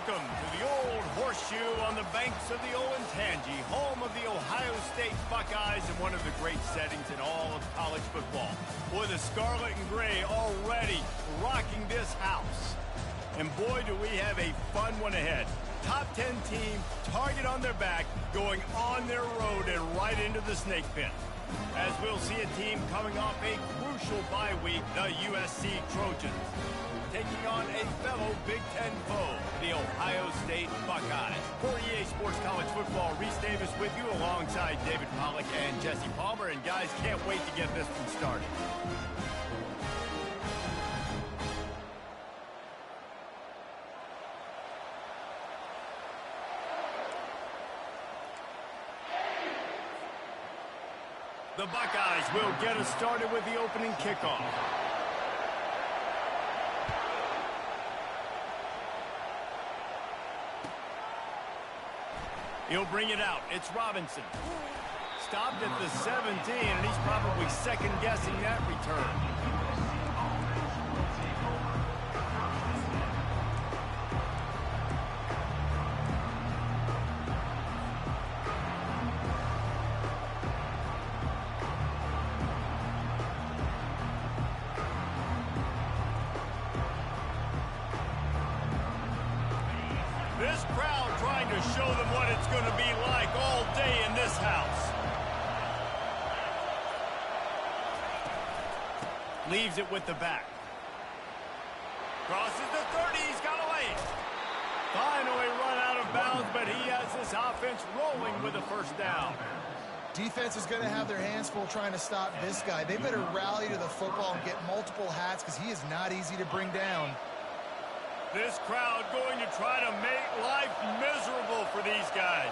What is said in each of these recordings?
Welcome to the old horseshoe on the banks of the Olentangy, home of the Ohio State Buckeyes and one of the great settings in all of college football. Boy, the scarlet and gray already rocking this house. And boy, do we have a fun one ahead. Top 10 team, target on their back, going on their road and right into the snake pit. As we'll see a team coming off a crucial bye week, the USC Trojans, taking on a fellow Big Ten foe, the Ohio State Buckeyes. For EA Sports College Football, Reese Davis with you alongside David Pollack and Jesse Palmer. And guys, can't wait to get this one started. The Buckeyes will get us started with the opening kickoff. He'll bring it out. It's Robinson. Stopped at the 17, and he's probably second-guessing that return. This crowd trying to show them what it's going to be like all day in this house. Leaves it with the back. Crosses the 30, he's got a lane. Finally run out of bounds, but he has this offense rolling with a first down. Defense is going to have their hands full trying to stop this guy. They better rally to the football and get multiple hats because he is not easy to bring down. This crowd going to try to make life miserable for these guys.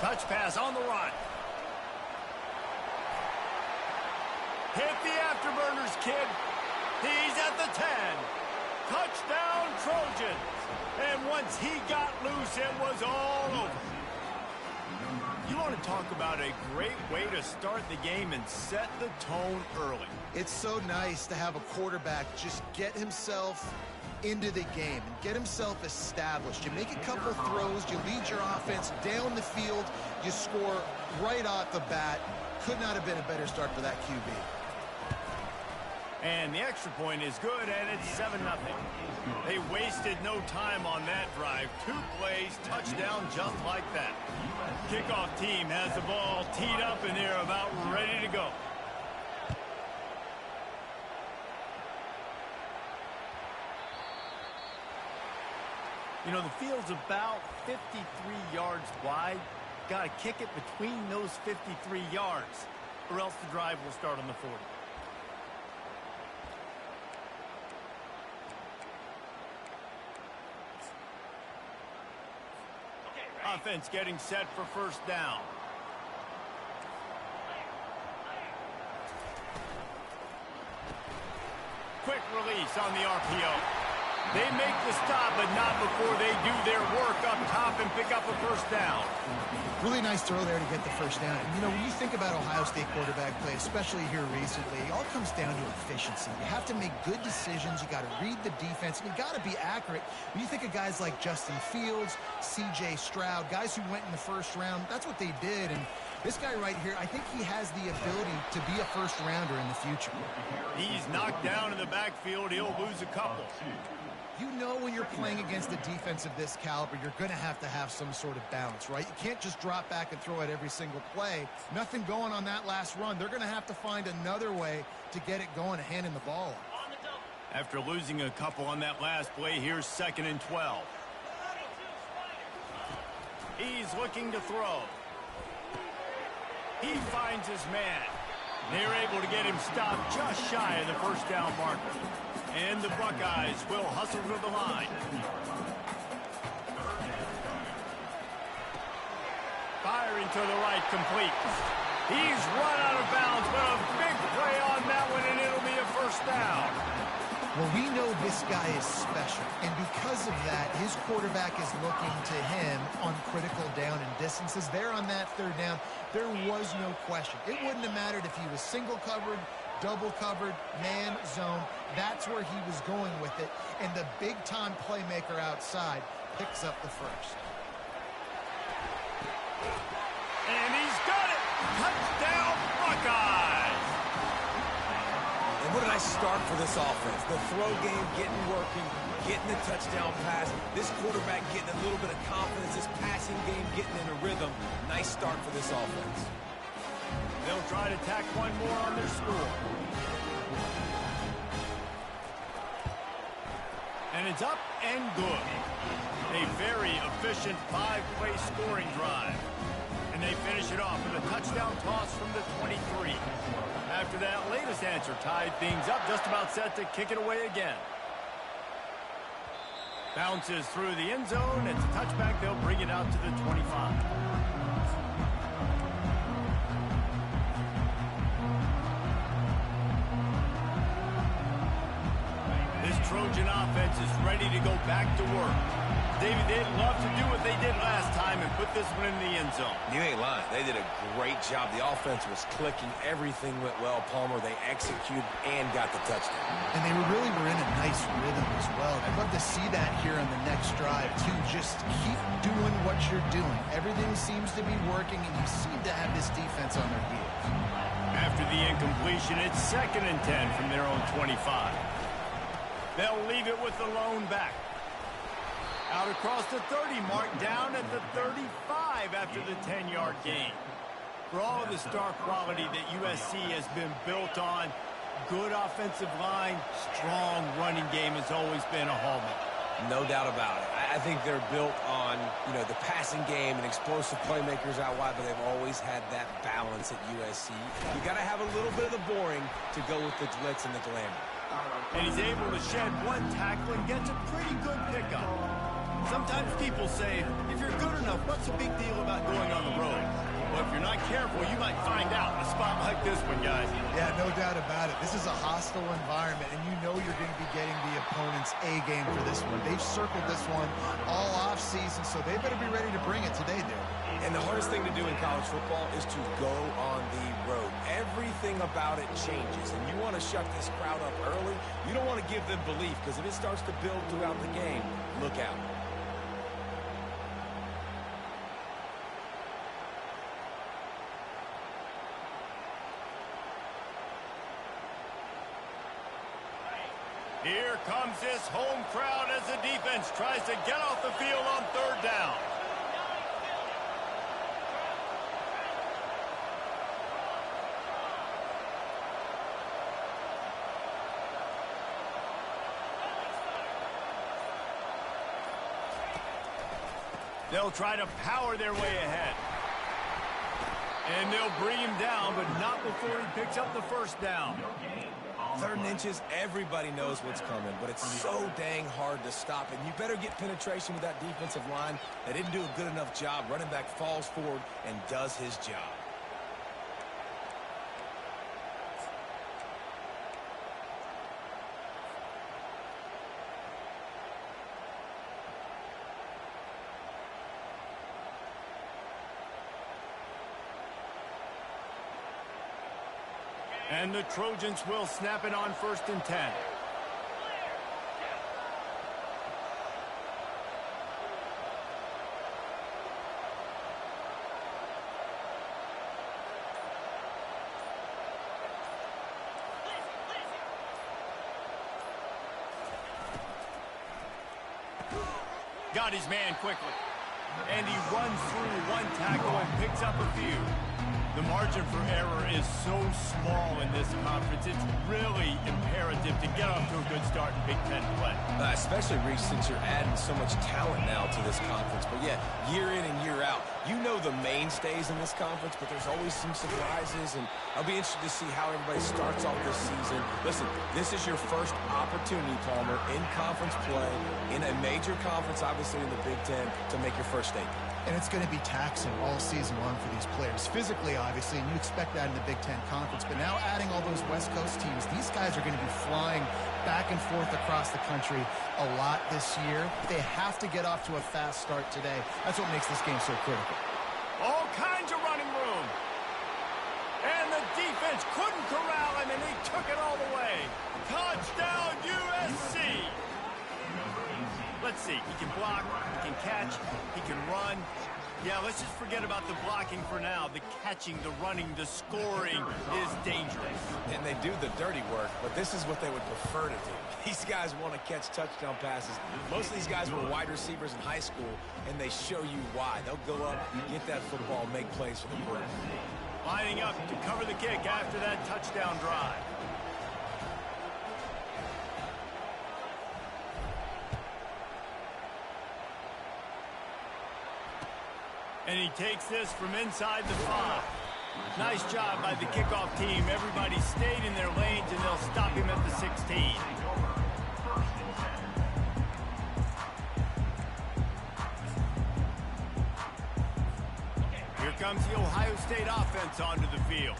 Touch pass on the run. Hit the afterburners, kid. He's at the 10. Touchdown, Trojans. And once he got loose, it was all over. You want to talk about a great way to start the game and set the tone early. It's so nice to have a quarterback just get himself into the game and get himself established. You make a couple throws, you lead your offense down the field, you score right off the bat. Could not have been a better start for that QB. And the extra point is good, and it's 7-0. They wasted no time on that drive. 2 plays, touchdown just like that. Kickoff team has the ball teed up, and they're about ready to go. You know, the field's about 53 yards wide. Got to kick it between those 53 yards, or else the drive will start on the 40. Offense getting set for first down. Quick release on the RPO. They make the stop, but not before they do their work up top and pick up a first down. Really nice throw there to get the first down. And, you know, when you think about Ohio State quarterback play, especially here recently, it all comes down to efficiency. You have to make good decisions. You got to read the defense, and you got to be accurate. When you think of guys like Justin Fields, C.J. Stroud, guys who went in the first round, that's what they did. And this guy right here, I think he has the ability to be a first-rounder in the future. He's knocked down in the backfield. He'll lose a couple. You know when you're playing against a defense of this caliber, you're going to have some sort of balance, right? You can't just drop back and throw it every single play. Nothing going on that last run. They're going to have to find another way to get it going and handing the ball off. After losing a couple on that last play, here's 2nd and 12. He's looking to throw. He finds his man. They're able to get him stopped just shy of the first down marker. And the Buckeyes will hustle to the line. Firing to the right, complete. He's run out of bounds, but a big play on that one, and it'll be a first down. Well, we know this guy is special, and because of that, his quarterback is looking to him on critical down and distances. There on that third down, there was no question. It wouldn't have mattered if he was single covered, double covered, man zone. That's where he was going with it. And the big-time playmaker outside picks up the first. And he's got it! Touchdown, Buckeyes! And what a nice start for this offense. The throw game getting working, getting the touchdown pass. This quarterback getting a little bit of confidence. This passing game getting in a rhythm. Nice start for this offense. They'll try to tack one more on their score. And it's up and good. A very efficient 5-play scoring drive. And they finish it off with a touchdown toss from the 23. After that latest answer tied things up, just about set to kick it away again. Bounces through the end zone. It's a touchback. They'll bring it out to the 25. This Trojan offense is ready to go back to work. David, they'd love to do what they did last time and put this one in the end zone. You ain't lying. They did a great job. The offense was clicking. Everything went well. Palmer, they executed and got the touchdown. And they really were in a nice rhythm as well. I'd love to see that here on the next drive, too. Just keep doing what you're doing. Everything seems to be working, and you seem to have this defense on their heels. After the incompletion, it's 2nd and 10 from their own 25. They'll leave it with the lone back. Out across the 30 mark, down at the 35 after the 10-yard gain. For all of the star quality that USC has been built on, good offensive line, strong running game has always been a hallmark. No doubt about it. I think they're built on, the passing game and explosive playmakers out wide, but they've always had that balance at USC. You got to have a little bit of the boring to go with the glitz and the glamour. And he's able to shed one tackle and gets a pretty good pickup. Sometimes people say, if you're good enough, what's the big deal about going on the road? Well, if you're not careful, you might find out in a spot like this one, guys. Yeah, no doubt about it. This is a hostile environment, and you know you're going to be getting the opponent's A game for this one. They've circled this one all offseason, so they better be ready to bring it today, dude. And the hardest thing to do in college football is to go on the road. Everything about it changes, and you want to shut this crowd up early. You don't want to give them belief, because if it starts to build throughout the game, look out. Here comes this home crowd as the defense tries to get off the field on 3rd down. They'll try to power their way ahead. And they'll bring him down, but not before he picks up the 1st down. 3rd and inches, everybody knows what's coming, but it's so dang hard to stop. And you better get penetration with that defensive line. They didn't do a good enough job. Running back falls forward and does his job. And the Trojans will snap it on 1st and 10. Got his man quickly. And he runs through one tackle and picks up a few. The margin for error is so small in this conference. It's really imperative to get off to a good start in Big Ten play. Especially, Reese, since you're adding so much talent now to this conference. But, yeah, year in and year out, you know the mainstays in this conference, but there's always some surprises. And I'll be interested to see how everybody starts off this season. Listen, this is your first opportunity, Palmer, in conference play, in a major conference, obviously in the Big Ten, to make your first statement. And it's going to be taxing all season long for these players. Physically, obviously, and you expect that in the Big Ten Conference. But now adding all those West Coast teams, these guys are going to be flying back and forth across the country a lot this year. They have to get off to a fast start today. That's what makes this game so critical. All kinds of running room. And the defense couldn't corral him, and he took took it all the way. Touchdown, USC! Let's see. He can block, he can catch, he can run. Yeah, let's just forget about the blocking for now. The catching, the running, the scoring is dangerous. And they do the dirty work, but this is what they would prefer to do. These guys want to catch touchdown passes. Most of these guys were wide receivers in high school, and they show you why. They'll go up, get that football, make plays for the quarterback. Lining up to cover the kick after that touchdown drive. And he takes this from inside the 5. Nice job by the kickoff team. Everybody stayed in their lanes, and they'll stop him at the 16. Here comes the Ohio State offense onto the field.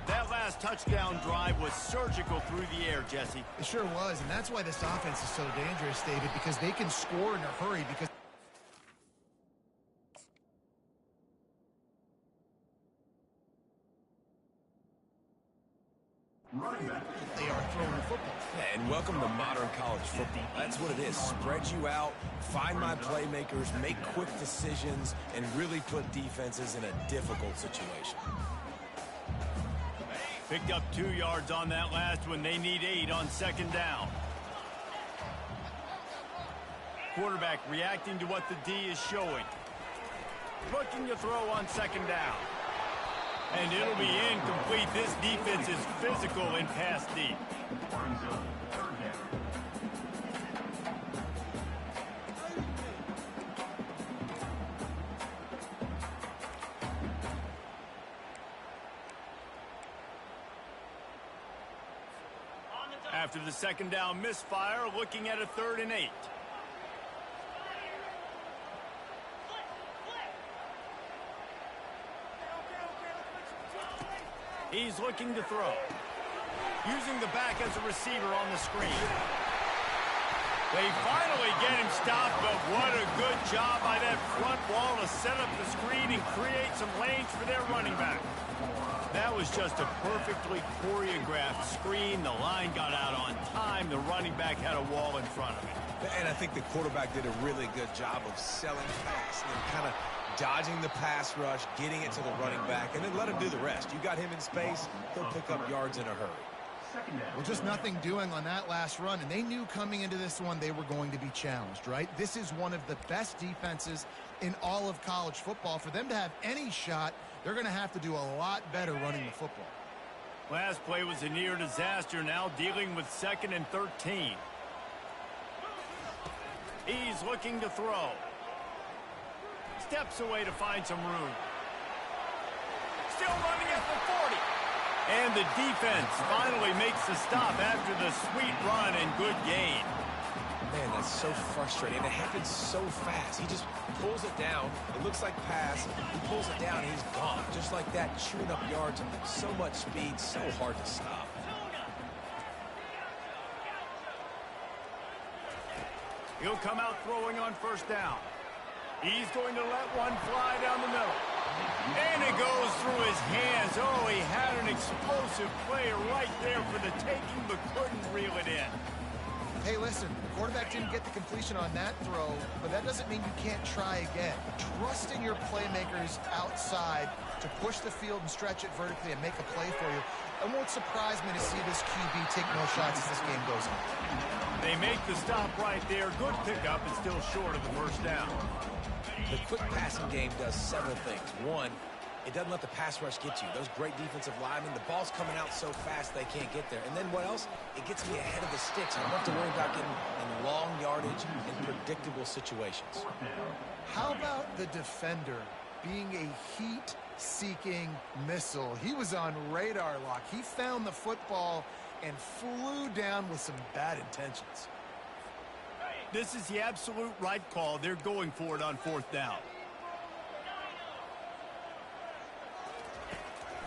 That last touchdown drive was surgical through the air, Jesse. It sure was, and that's why this offense is so dangerous, David, because they can score in a hurry because they are throwing the football. Yeah, and welcome to modern college football. That's what it is. Spread you out, find my playmakers, make quick decisions, and really put defenses in a difficult situation. Picked up 2 yards on that last one. They need 8 on second down. Quarterback reacting to what the D is showing. Looking to throw on second down. And it'll be incomplete. This defense is physical and pass deep. After the second down misfire, looking at a 3rd and 8. He's looking to throw. Using the back as a receiver on the screen. They finally get him stopped, but what a good job by that front wall to set up the screen and create some lanes for their running back. That was just a perfectly choreographed screen. The line got out on time. The running back had a wall in front of him. And I think the quarterback did a really good job of selling fast and kind of dodging the pass rush, getting it to the running back, and then let him do the rest. You got him in space, he'll pick up yards in a hurry. Well, just nothing doing on that last run, and they knew coming into this one they were going to be challenged, right? This is one of the best defenses in all of college football. For them to have any shot, they're going to have to do a lot better running the football. Last play was a near disaster, now dealing with 2nd and 13. He's looking to throw. Steps away to find some room. Still running at the 40. And the defense finally makes the stop after the sweet run and good gain. Man, that's so frustrating. It happens so fast. He just pulls it down. It looks like pass. He pulls it down, and he's gone. Just like that, chewing up yards. So much speed, so hard to stop. He'll come out throwing on first down. He's going to let one fly down the middle. And it goes through his hands. Oh, he had an explosive player right there for the taking, but couldn't reel it in. Hey, listen, the quarterback didn't get the completion on that throw, but that doesn't mean you can't try again. Trust in your playmakers outside to push the field and stretch it vertically and make a play for you. It won't surprise me to see this QB take no shots as this game goes on. They make the stop right there. Good pickup, and still short of the first down. The quick passing game does several things. One, it doesn't let the pass rush get you. Those great defensive linemen, the ball's coming out so fast they can't get there. And then what else? It gets me ahead of the sticks. I don't have to worry about getting in long yardage and predictable situations. How about the defender being a heat-seeking missile? He was on radar lock. He found the football and flew down with some bad intentions. This is the absolute right call. They're going for it on 4th down.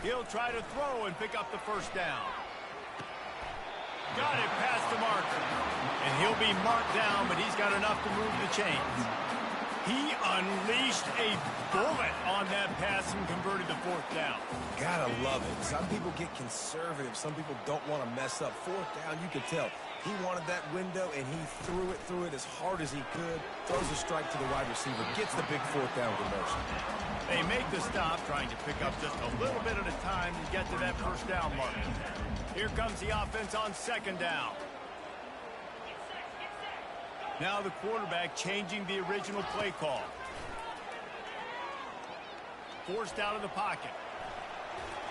He'll try to throw and pick up the first down. Got it past the marker. And he'll be marked down, but he's got enough to move the chains. He unleashed a bullet on that pass and converted the fourth down. Gotta love it. Some people get conservative. Some people don't want to mess up. Fourth down, you can tell. He wanted that window, and he threw it as hard as he could. Throws a strike to the wide receiver. Gets the big fourth down conversion. They make the stop, trying to pick up just a little bit at a time to get to that first down mark. Here comes the offense on second down. Now the quarterback changing the original play call. Forced out of the pocket.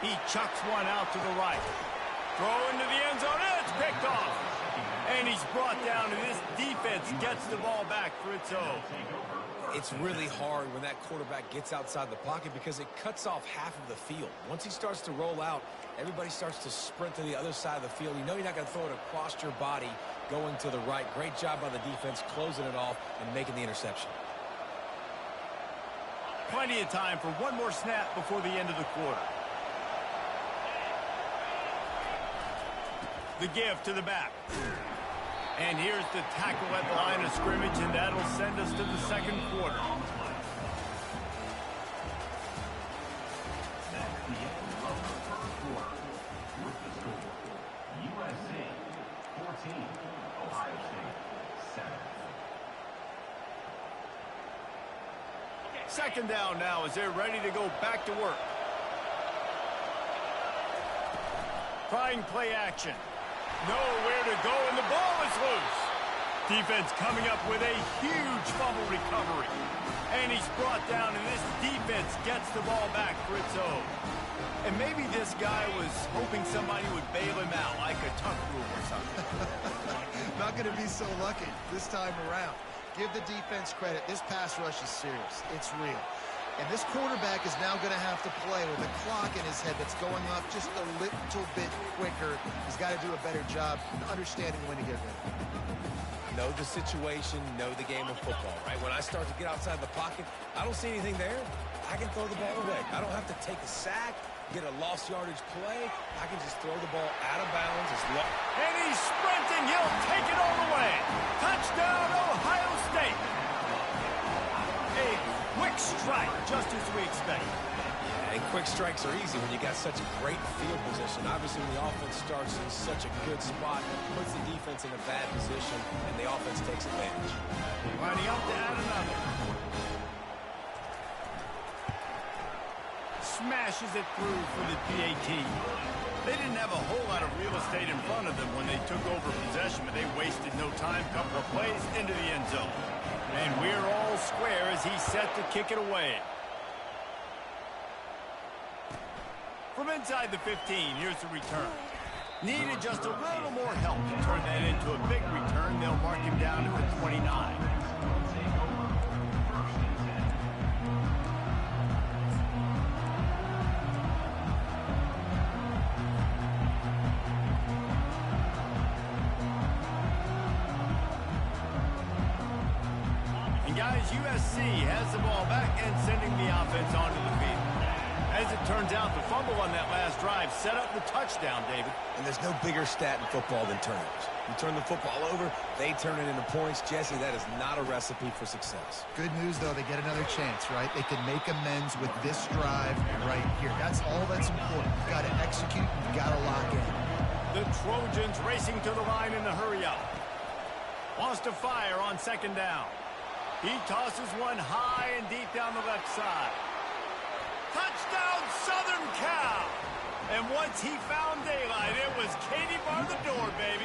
He chucks one out to the right. Throw into the end zone. It's picked off. And he's brought down, and this defense gets the ball back for its own. It's really hard when that quarterback gets outside the pocket because it cuts off half of the field. Once he starts to roll out, everybody starts to sprint to the other side of the field. You know you're not going to throw it across your body going to the right. Great job by the defense closing it off and making the interception. Plenty of time for one more snap before the end of the quarter. The give to the back. And here's the tackle at the line of scrimmage, and that'll send us to the second quarter. USC 14, Ohio State 7. Second down now as they're ready to go back to work. Trying play action. Nowhere to go, and the ball is loose. Defense coming up with a huge fumble recovery. And he's brought down, and this defense gets the ball back for its own. And maybe this guy was hoping somebody would bail him out, like a tuck rule or something. Not going to be so lucky this time around. Give the defense credit. This pass rush is serious. It's real. And this quarterback is now going to have to play with a clock in his head that's going off just a little bit quicker. He's got to do a better job understanding when to get rid of it. Know the situation, know the game of football, right? When I start to get outside the pocket, I don't see anything there. I can throw the ball away. I don't have to take a sack, get a lost yardage play. I can just throw the ball out of bounds. And he's sprinting. He'll take it all the way. Touchdown, Ohio State. A quick strike, just as we expect. Yeah, and quick strikes are easy when you got such a great field position. Obviously, when the offense starts in such a good spot, puts the defense in a bad position, and the offense takes advantage. Lining up to add another. Smashes it through for the PAT. They didn't have a whole lot of real estate in front of them when they took over possession, but they wasted no time. Couple of plays into the end zone. And we're all square as he's set to kick it away. From inside the 15, here's the return. Needed just a little more help to turn that into a big return. They'll mark him down at the 29. Guys, USC has the ball back and sending the offense onto the field. As it turns out, the fumble on that last drive set up the touchdown, David. And there's no bigger stat in football than turnovers. You turn the football over, they turn it into points. Jesse, that is not a recipe for success. Good news, though, they get another chance, right? They can make amends with this drive right here. That's all that's important. You've got to execute, you've got to lock in. The Trojans racing to the line in the hurry-up. Wants to fire on second down. He tosses one high and deep down the left side. Touchdown, Southern Cal! And once he found daylight, it was Katie bar the door, baby.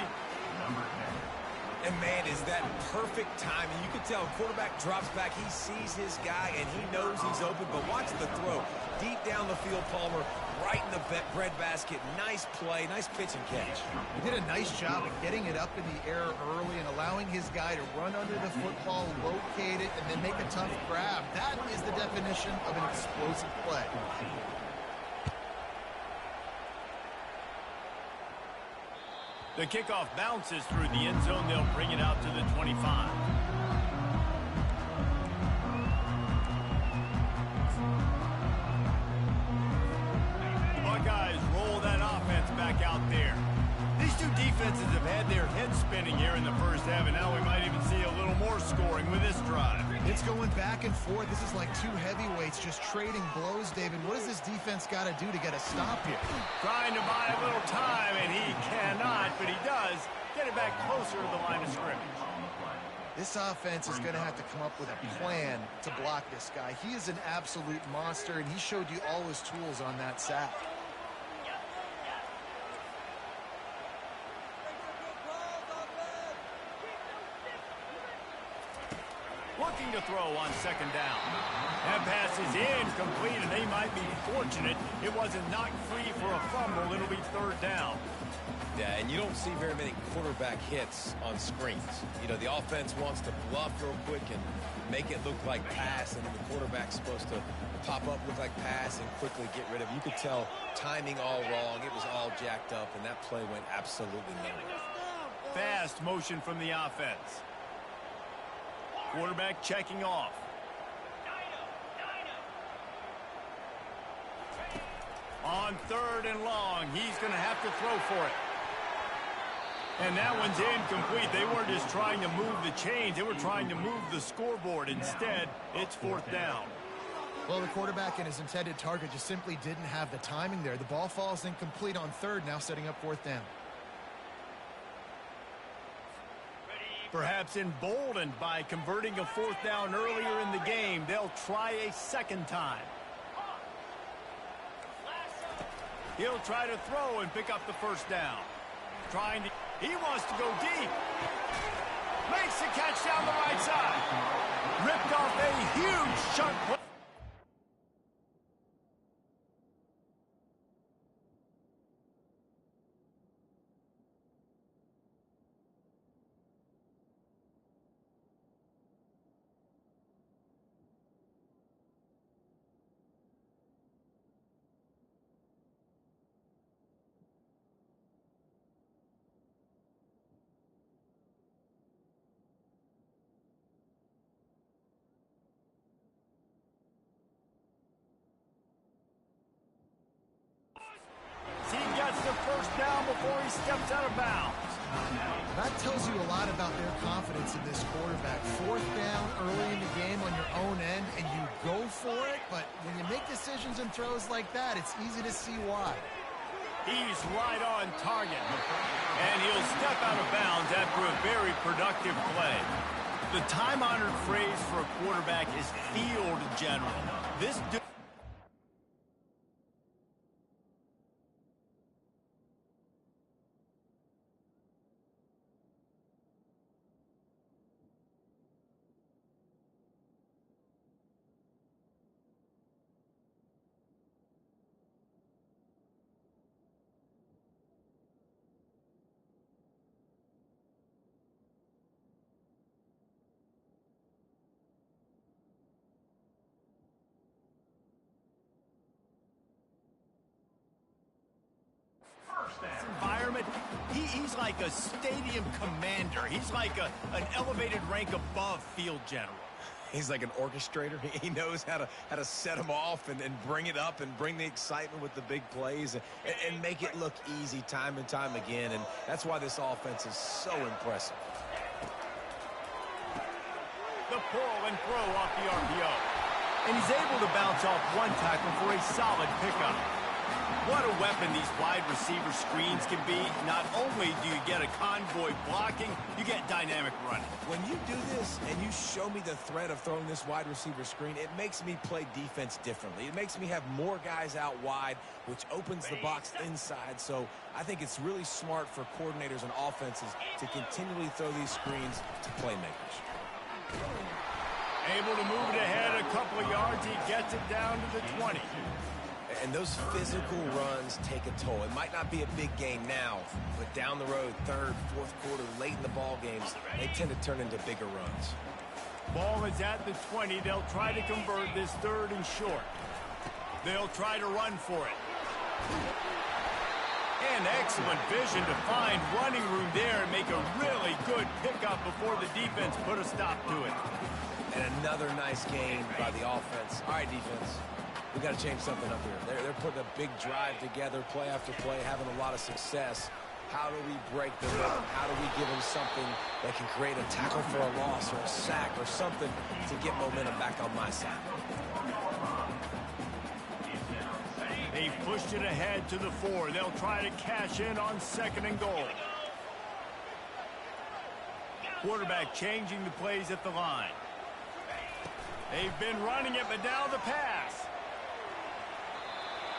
And, man, is that perfect timing. You can tell quarterback drops back. He sees his guy, and he knows he's open. But watch the throw. Deep down the field, Palmer, right in the breadbasket. Nice play, nice pitch and catch. He did a nice job of getting it up in the air early and allowing his guy to run under the football, locate it, and then make a tough grab. That is the definition of an explosive play. The kickoff bounces through the end zone. They'll bring it out to the 25. Buckeyes roll that offense back out there. These two defenses have had their heads spinning spinning here in the first half, and now we might even see a little more scoring with this drive. It's going back and forth. This is like two heavyweights just trading blows, David. What does this defense got to do to get a stop here? Trying to buy a little time, and he cannot, but he does get it back closer to the line of scrimmage. This offense is going to have to come up with a plan to block this guy. He is an absolute monster, and he showed you all his tools on that sack. Looking to throw on second down. That pass is incomplete, and they might be fortunate it wasn't knocked free for a fumble. It'll be third down. Yeah, and you don't see very many quarterback hits on screens. You know, the offense wants to bluff real quick and make it look like pass, and then the quarterback's supposed to pop up, look like pass, and quickly get rid of it. You could tell timing all wrong. It was all jacked up, and that play went absolutely nowhere. Fast motion from the offense. Quarterback checking off. On third and long, he's going to have to throw for it. And that one's incomplete. They weren't just trying to move the chains. They were trying to move the scoreboard. Instead, it's fourth down. Well, the quarterback and his intended target just simply didn't have the timing there. The ball falls incomplete on third, now setting up fourth down. Perhaps emboldened by converting a fourth down earlier in the game, they'll try a second time. He'll try to throw and pick up the first down. He wants to go deep. Makes the catch down the right side. Ripped off a huge chunk play. First down before he steps out of bounds. That tells you a lot about their confidence in this quarterback. Fourth down early in the game on your own end, and you go for it, but when you make decisions and throws like that, it's easy to see why. He's right on target, and he'll step out of bounds after a very productive play. The time-honored phrase for a quarterback is field general. This environment, he's like a stadium commander. He's like an elevated rank above field general. He's like an orchestrator. He knows how to set them off and bring it up and bring the excitement with the big plays and make it look easy time and time again. And that's why this offense is so impressive. The pull and throw off the RPO. And he's able to bounce off one tackle for a solid pickup. What a weapon these wide receiver screens can be. Not only do you get a convoy blocking, you get dynamic running. When you do this and you show me the threat of throwing this wide receiver screen, it makes me play defense differently. It makes me have more guys out wide, which opens the box inside. So I think it's really smart for coordinators and offenses to continually throw these screens to playmakers. Able to move it ahead a couple of yards. He gets it down to the 20. And those physical runs take a toll. It might not be a big gain now, but down the road, third, fourth quarter, late in the ball games, they tend to turn into bigger runs. Ball is at the 20. They'll try to convert this third and short. They'll try to run for it. And excellent vision to find running room there and make a really good pickup before the defense put a stop to it. And another nice game by the offense. All right, defense. We got to change something up here. They're putting a big drive together, play after play, having a lot of success. How do we break them up? How do we give them something that can create a tackle for a loss or a sack or something to get momentum back on my side? They pushed it ahead to the 4. They'll try to cash in on 2nd and goal. Quarterback changing the plays at the line. They've been running it, but now the pass.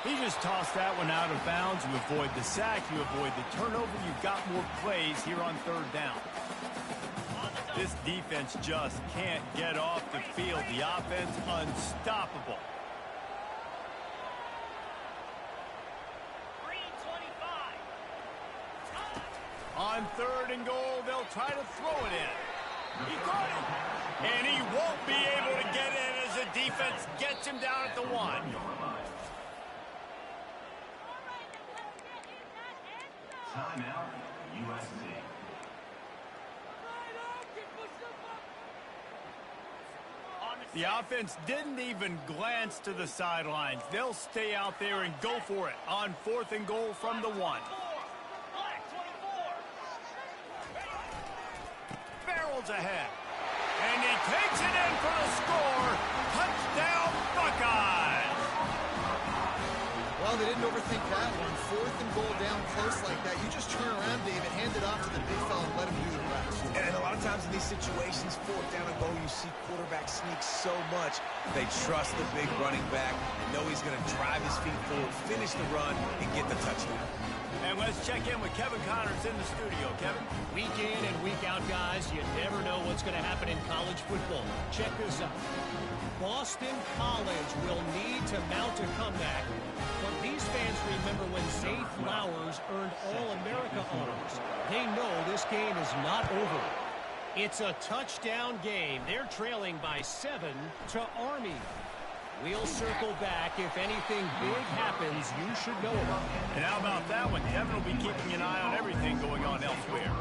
He just tossed that one out of bounds. You avoid the sack, you avoid the turnover. You've got more plays here on 3rd down. This defense just can't get off the field. The offense unstoppable. On 3rd and goal, they'll try to throw it in. He caught it. And he won't be able to get in as the defense gets him down at the 1. Timeout, USC. The offense didn't even glance to the sidelines. They'll stay out there and go for it on 4th and goal from the 1. Barrels ahead. And he takes it in for the score. Touchdown, Buckeyes. Well, they didn't overthink that one. 4th and goal down close like that. You just turn around, David, hand it off to the big fella and let him do the rest. And a lot of times in these situations, 4th down and goal, you see quarterbacks sneak so much. They trust the big running back and know he's going to drive his feet forward, finish the run, and get the touchdown. And let's check in with Kevin Connors in the studio. Kevin? Week in and week out, guys, you never know what's going to happen in college football. Check this out. Boston College will need to mount a comeback, but these fans remember when Zay Flowers earned All-America honors. They know this game is not over. It's a touchdown game. They're trailing by 7 to Army. We'll circle back. If anything big happens, you should know about it. And how about that one? Kevin will be keeping an eye on everything going on elsewhere.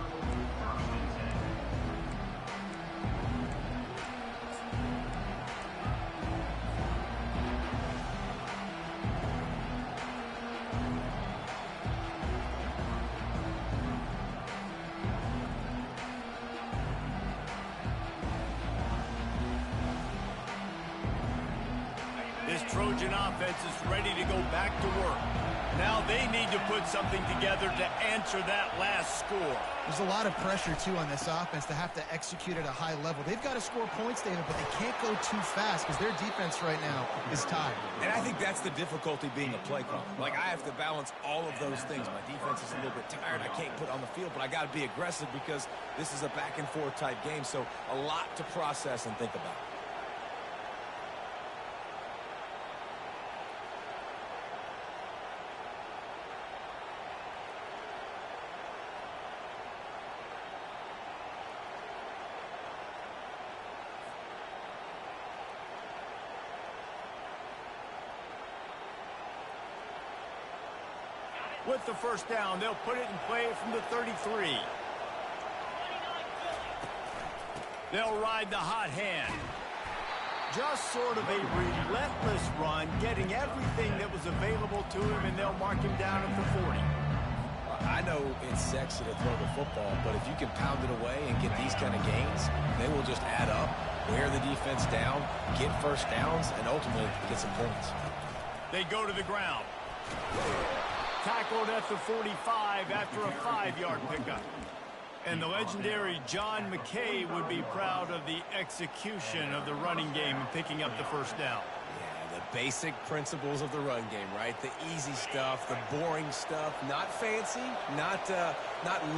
This Trojan offense is ready to go back to work. Now they need to put something together to answer that last score. There's a lot of pressure, too, on this offense to have to execute at a high level. They've got to score points, David, but they can't go too fast because their defense right now is tired. And I think that's the difficulty being a play caller. Like, I have to balance all of those things. My defense is a little bit tired. I can't put on the field, but I got to be aggressive because this is a back-and-forth type game, so a lot to process and think about. With the 1st down, they'll put it in play from the 33. They'll ride the hot hand. Just sort of a relentless run, getting everything that was available to him, and they'll mark him down at the 40. I know it's sexy to throw the football, but if you can pound it away and get these kind of gains, they will just add up, wear the defense down, get 1st downs, and ultimately get some points. They go to the ground. Tackled at the 45 after a 5-yard pickup. And the legendary John McKay would be proud of the execution of the running game and picking up the 1st down. Yeah, the basic principles of the run game, right? The easy stuff, the boring stuff, not fancy, not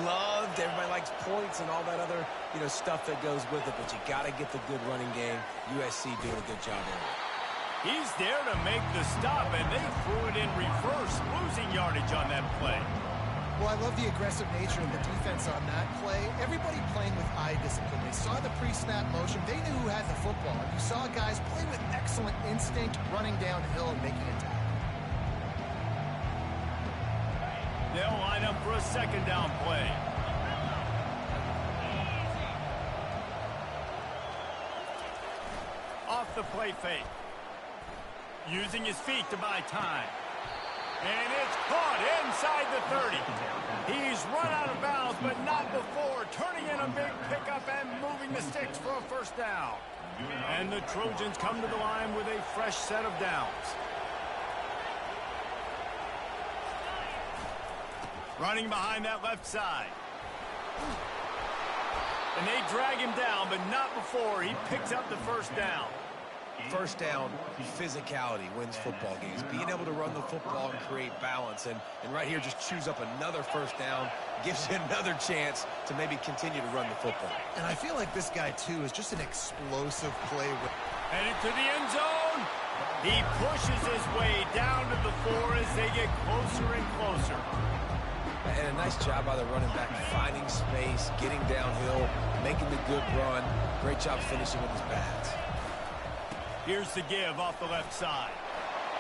loved. Everybody likes points and all that other, stuff that goes with it, but you got to get the good running game. USC doing a good job there. He's there to make the stop, and they threw it in reverse, losing yardage on that play. Well, I love the aggressive nature of the defense on that play. Everybody playing with eye discipline. They saw the pre-snap motion. They knew who had the football. And you saw guys play with excellent instinct, running downhill and making a tackle. They'll line up for a 2nd down play. Off the play fake. Using his feet to buy time. And it's caught inside the 30. He's run out of bounds, but not before turning in a big pickup and moving the sticks for a first down. And the Trojans come to the line with a fresh set of downs. Running behind that left side. And they drag him down, but not before he picks up the first down. First down, physicality wins football games. Being able to run the football and create balance. And right here, just choose up another first down. Gives you another chance to maybe continue to run the football. And I feel like this guy, too, is just an explosive play. Headed to the end zone. He pushes his way down to the 4 as they get closer and closer. And a nice job by the running back, finding space, getting downhill, making the good run. Great job finishing with his pads. Here's the give off the left side.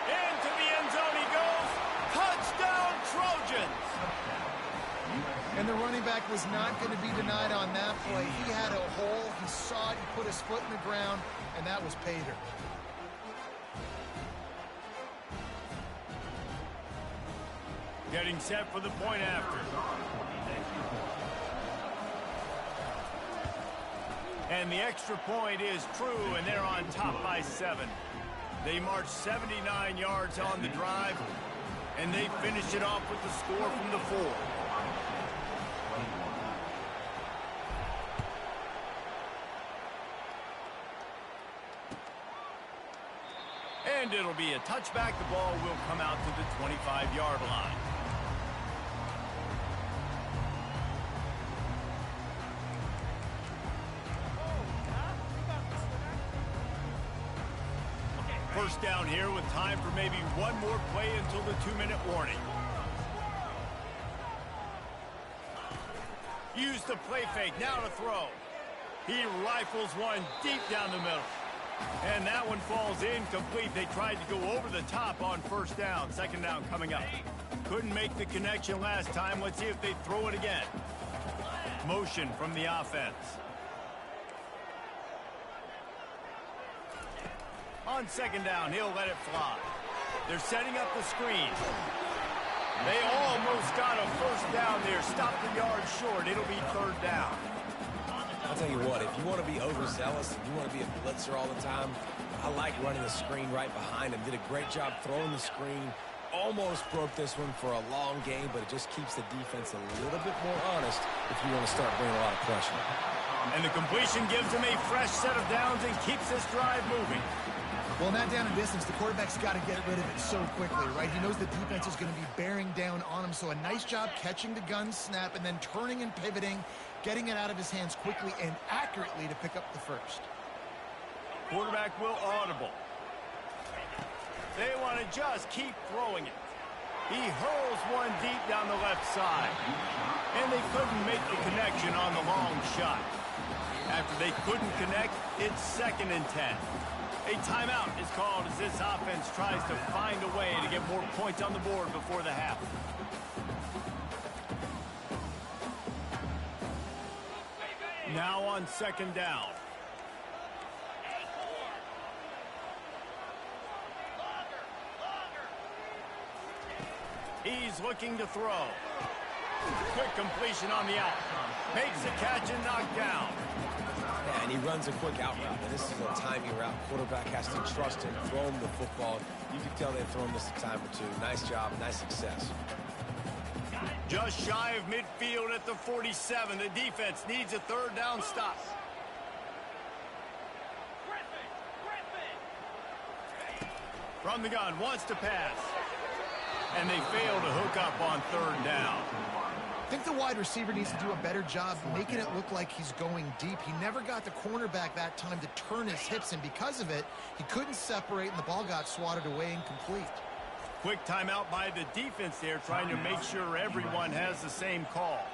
Into the end zone he goes. Touchdown, Trojans! And the running back was not going to be denied on that play. He had a hole. He saw it. He put his foot in the ground, and that was pay dirt. Getting set for the point after. And the extra point is true, and they're on top by 7. They march 79 yards on the drive, and they finish it off with the score from the 4. And it'll be a touchback. The ball will come out to the 25-yard line. First down here with time for maybe one more play until the 2-minute warning. Use the play fake, now to throw. He rifles one deep down the middle. And that one falls incomplete. They tried to go over the top on first down. Second down coming up. Couldn't make the connection last time. Let's see if they throw it again. Motion from the offense. On second down, he'll let it fly. They're setting up the screen. They almost got a first down there. Stopped the yard short. It'll be third down. I'll tell you what, if you want to be overzealous and you want to be a blitzer all the time, I like running the screen right behind him. Did a great job throwing the screen. Almost broke this one for a long game, but it just keeps the defense a little bit more honest if you want to start bringing a lot of pressure. And the completion gives them a fresh set of downs and keeps this drive moving. Well, in that down and distance, the quarterback's got to get rid of it so quickly, right? He knows the defense is going to be bearing down on him, so a nice job catching the gun snap and then turning and pivoting, getting it out of his hands quickly and accurately to pick up the first. Quarterback will audible. They want to just keep throwing it. He hurls one deep down the left side. And they couldn't make the connection on the long shot. After they couldn't connect, it's 2nd and 10. A timeout is called as this offense tries to find a way to get more points on the board before the half. Now on second down. He's looking to throw. Quick completion on the out. Makes the catch and knocked down. Yeah, and he runs a quick out route. And this is a timing route. Quarterback has to trust him, throw him the football. You can tell they've thrown this a time or two. Nice job, nice success. Just shy of midfield at the 47. The defense needs a third down stop. From the gun, wants to pass. And they fail to hook up on third down. I think the wide receiver needs to do a better job making it look like he's going deep. He never got the cornerback that time to turn his hips, and because of it, he couldn't separate, and the ball got swatted away incomplete. Quick timeout by the defense there, trying to make sure everyone has the same call.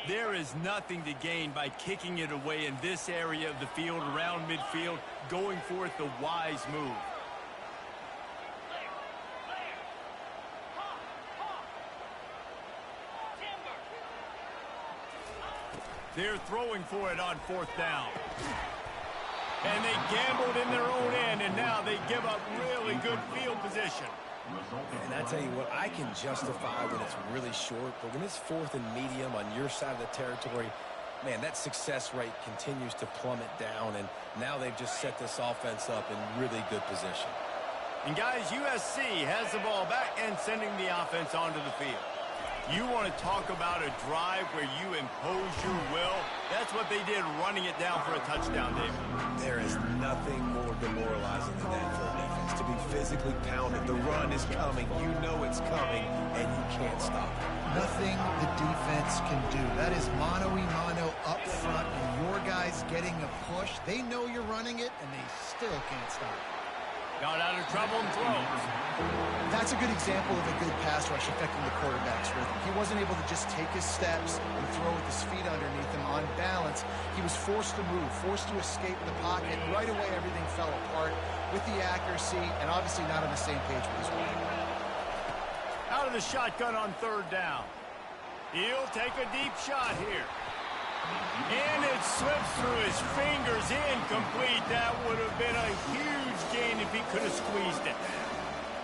There is nothing to gain by kicking it away in this area of the field, around midfield, going for it the wise move. They're throwing for it on fourth down. And they gambled in their own end, and now they give up really good field position. And I tell you what, I can justify when it's really short, but when it's 4th and medium on your side of the territory, man, that success rate continues to plummet down, and now they've just set this offense up in really good position. And guys, USC has the ball back and sending the offense onto the field. You want to talk about a drive where you impose your will? That's what they did, running it down for a touchdown, David. There is nothing more demoralizing than that for a defense, to be physically pounded. The run is coming. You know it's coming, and you can't stop it. Nothing the defense can do. That is mano-a-mano up front, and your guys getting a push. They know you're running it, and they still can't stop it. Got out of trouble and throws. That's a good example of a good pass rush affecting the quarterback's rhythm. He wasn't able to just take his steps and throw with his feet underneath him on balance. He was forced to move, forced to escape the pocket. Right away, everything fell apart with the accuracy and obviously not on the same page with his running. Out of the shotgun on 3rd down. He'll take a deep shot here. And it slips through his fingers, incomplete. That would have been a huge gain if he could have squeezed it.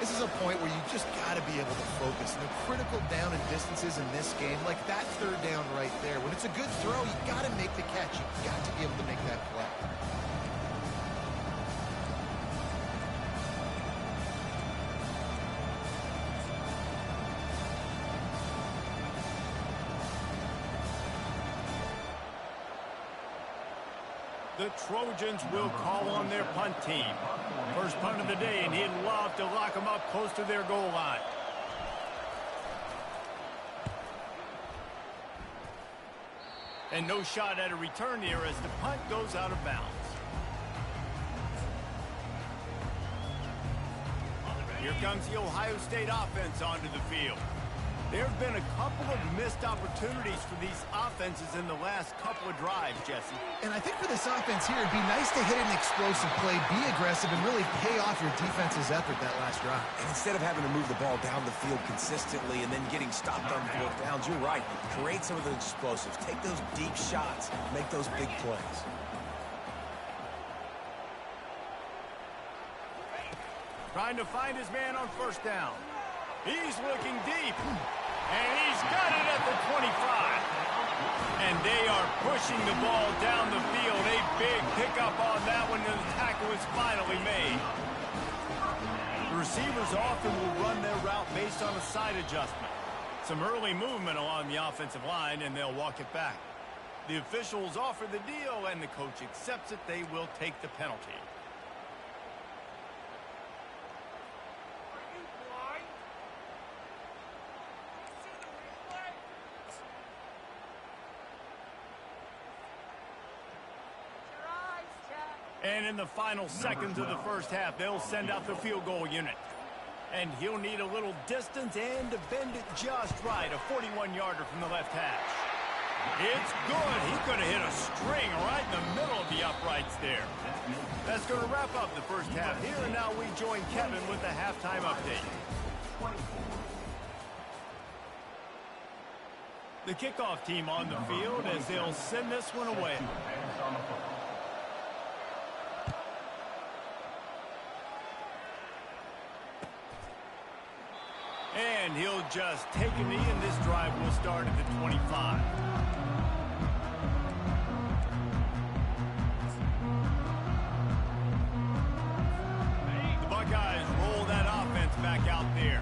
This is a point where you just got to be able to focus. The critical down and distances in this game, like that 3rd down right there. When it's a good throw, you got to make the catch. You got to be able to make that play. The Trojans will call on their punt team. First punt of the day, and he'd love to lock them up close to their goal line. And no shot at a return here as the punt goes out of bounds. Here comes the Ohio State offense onto the field. There have been a couple of missed opportunities for these offenses in the last couple of drives, Jesse. And I think for this offense here, it'd be nice to hit an explosive play, be aggressive, and really pay off your defense's effort that last drive. And instead of having to move the ball down the field consistently and then getting stopped on 4th downs, you're right. Create some of those explosives. Take those deep shots. Make those big plays. Trying to find his man on 1st down. He's looking deep. And he's got it at the 25. And they are pushing the ball down the field. A big pickup on that one, and the tackle is finally made. The receivers often will run their route based on a side adjustment. Some early movement along the offensive line, and they'll walk it back. The officials offer the deal, and the coach accepts it. They will take the penalty. And in the final seconds of the first half, they'll send out the field goal unit. And he'll need a little distance and to bend it just right. A 41-yarder from the left hash. It's good. He could have hit a string right in the middle of the uprights there. That's going to wrap up the first half here. And now we join Kevin with the halftime update. The kickoff team on the field as they'll send this one away. And he'll just take a knee, and this drive will start at the 25. The Buckeyes roll that offense back out there.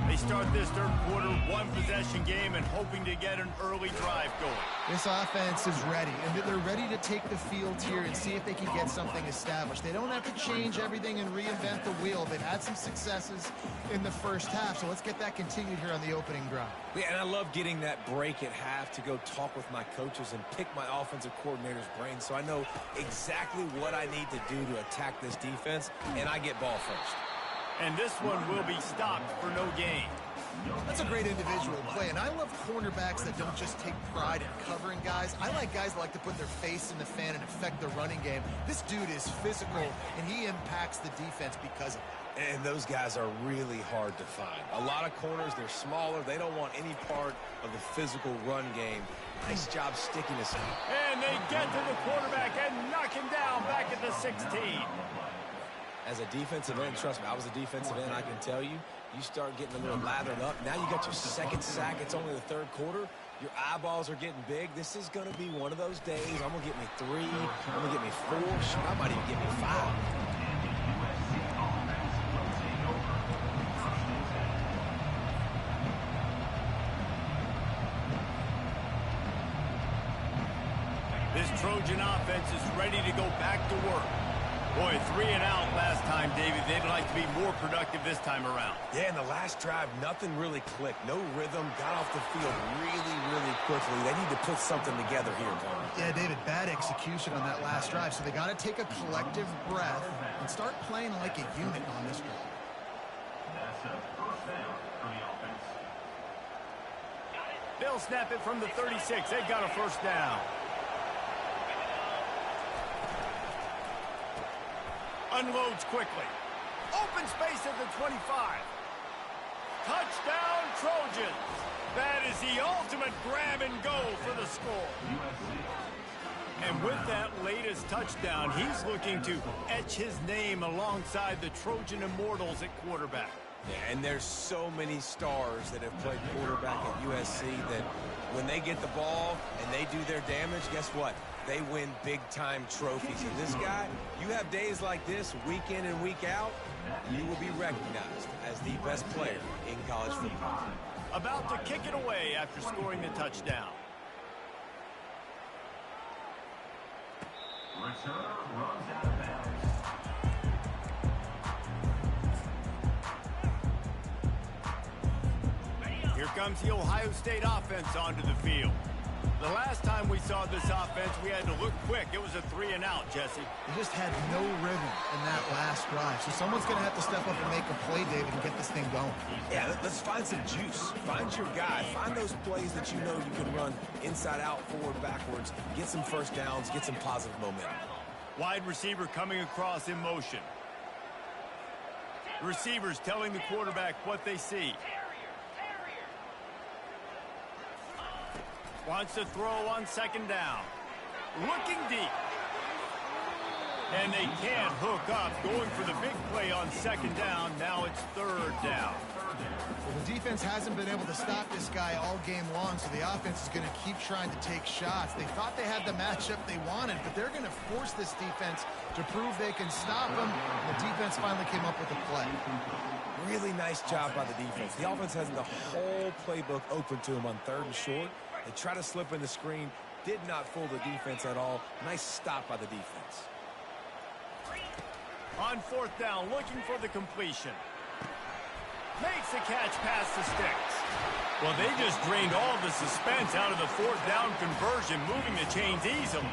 They start this 3rd quarter one-possession game and hoping to get an early drive going. This offense is ready, and they're ready to take the field here and see if they can get something established. They don't have to change everything and reinvent the wheel. They've had some successes in the first half, so let's get that continued here on the opening drive. Yeah, and I love getting that break at half to go talk with my coaches and pick my offensive coordinator's brain so I know exactly what I need to do to attack this defense, and I get ball first. And this one will be stopped for no gain. That's a great individual play, and I love cornerbacks that don't just take pride in covering guys. I like guys that like to put their face in the fan and affect the running game. This dude is physical, and he impacts the defense because of it. And those guys are really hard to find. A lot of corners, they're smaller. They don't want any part of the physical run game. Nice job sticking to stuff. And they get to the quarterback and knock him down back at the 16. As a defensive end, trust me, I was a defensive end, I can tell you, you start getting a little lathered up. Now you got your second sack. It's only the third quarter. Your eyeballs are getting big. This is going to be one of those days. I'm going to get me 3. I'm going to get me 4. Shoot, I might even get me 5. This Trojan offense is ready to go back to work. Boy, 3 and out last time, David. They'd like to be more productive this time around. Yeah, in the last drive, nothing really clicked. No rhythm. Got off the field really, really quickly. They need to put something together here, Tom. Yeah, David, bad execution on that last drive. So they got to take a collective breath and start playing like a unit on this drive. That's a first down for the offense. They'll snap it from the 36. They've got a first down. Unloads quickly. Open space at the 25. Touchdown, Trojans. That is the ultimate grab and go for the score. And with that latest touchdown, he's looking to etch his name alongside the Trojan Immortals at quarterback. Yeah, and there's so many stars that have played quarterback at USC that when they get the ball and they do their damage, guess what? They win big-time trophies. And this guy, you have days like this, week in and week out, you will be recognized as the best player in college football. About to kick it away after scoring the touchdown. Returner runs out of bounds. Here comes the Ohio State offense onto the field. The last time we saw this offense, we had to look quick. It was a 3 and out, Jesse. They just had no rhythm in that last drive. So someone's going to have to step up and make a play, David, and get this thing going. Yeah, let's find some juice. Find your guy. Find those plays that you know you can run inside out, forward, backwards. Get some first downs. Get some positive momentum. Wide receiver coming across in motion. Receivers telling the quarterback what they see. Wants to throw on second down. Looking deep. And they can't hook up. Going for the big play on second down. Now it's third down. Well, the defense hasn't been able to stop this guy all game long, so the offense is going to keep trying to take shots. They thought they had the matchup they wanted, but they're going to force this defense to prove they can stop them. And the defense finally came up with a play. Really nice job by the defense. The offense has the whole playbook open to them on third and short. They try to slip in the screen. Did not fool the defense at all. Nice stop by the defense. On fourth down, looking for the completion. Makes the catch past the sticks. Well, they just drained all the suspense out of the fourth down conversion, moving the chains easily.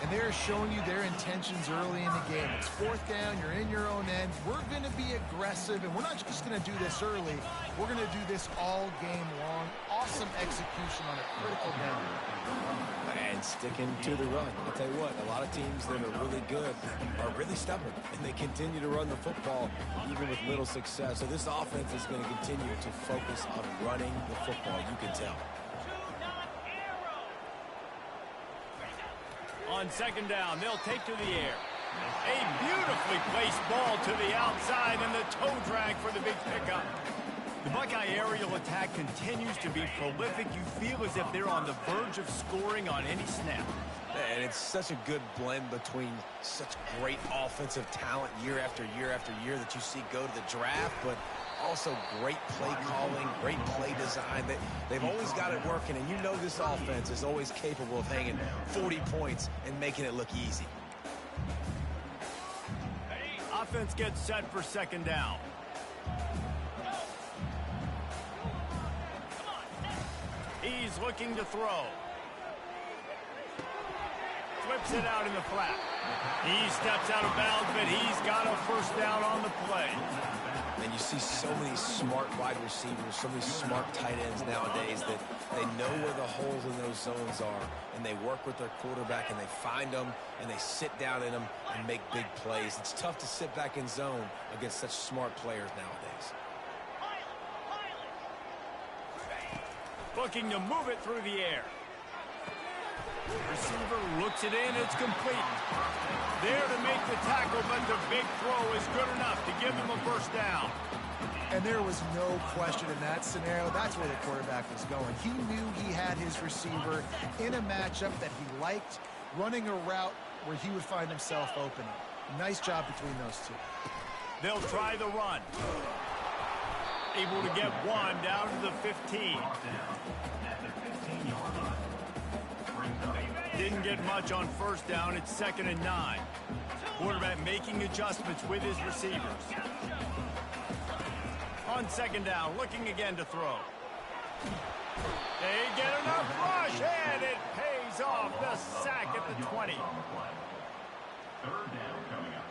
And they're showing you their intentions early in the game. It's fourth down, you're in your own end. We're going to be aggressive, and we're not just going to do this early. We're going to do this all game long. Awesome execution on a critical down. And sticking to the run. I'll tell you what, a lot of teams that are really good are really stubborn, and they continue to run the football even with little success. So this offense is going to continue to focus on running the football, you can tell. On second down, they'll take to the air. A beautifully placed ball to the outside and the toe drag for the big pickup. The Buckeye aerial attack continues to be prolific. You feel as if they're on the verge of scoring on any snap. And it's such a good blend between such great offensive talent year after year after year that you see go to the draft, but also great play calling, great play design. They've always got it working, and you know this offense is always capable of hanging 40 points and making it look easy. Offense gets set for second down. He's looking to throw. Flips it out in the flat. He steps out of bounds, but he's got a first down on the play. And you see so many smart wide receivers, so many smart tight ends nowadays that they know where the holes in those zones are, and they work with their quarterback, and they find them, and they sit down in them and make big plays. It's tough to sit back in zone against such smart players nowadays. Looking to move it through the air. Receiver looks it in. It's complete. There to make the tackle, but the big throw is good enough to give him a first down. And there was no question in that scenario. That's where the quarterback was going. He knew he had his receiver in a matchup that he liked, running a route where he would find himself opening. Nice job between those two. They'll try the run. Able to get one down to the 15. Didn't get much on first down. It's 2nd and 9. Quarterback making adjustments with his receivers. On 2nd down, looking again to throw. They get enough rush, and it pays off. The sack at the 20. 3rd down coming up.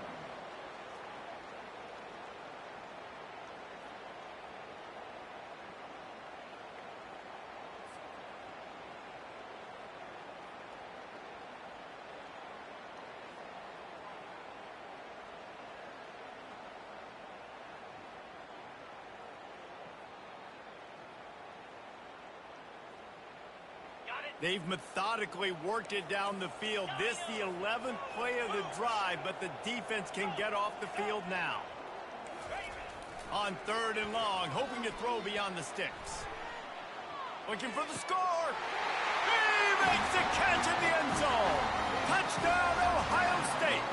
They've methodically worked it down the field. This the 11th play of the drive, but the defense can get off the field now. On 3rd and long, hoping to throw beyond the sticks. Looking for the score. He makes the catch in the end zone. Touchdown, Ohio State.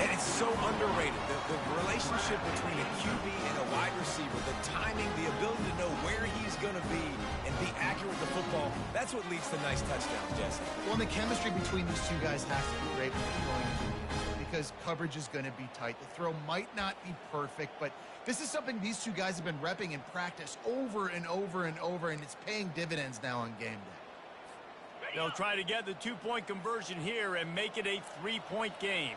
And it's so underrated. The relationship between a QB and a wide receiver, the timing, the ability to know where he's going to be and be accurate with the football, that's what leads to nice touchdowns, Jesse. Well, and the chemistry between these two guys has to be great when they're going in, because coverage is going to be tight. The throw might not be perfect, but this is something these two guys have been repping in practice over and over and over, and it's paying dividends now on game day. They'll try to get the 2-point conversion here and make it a 3-point game.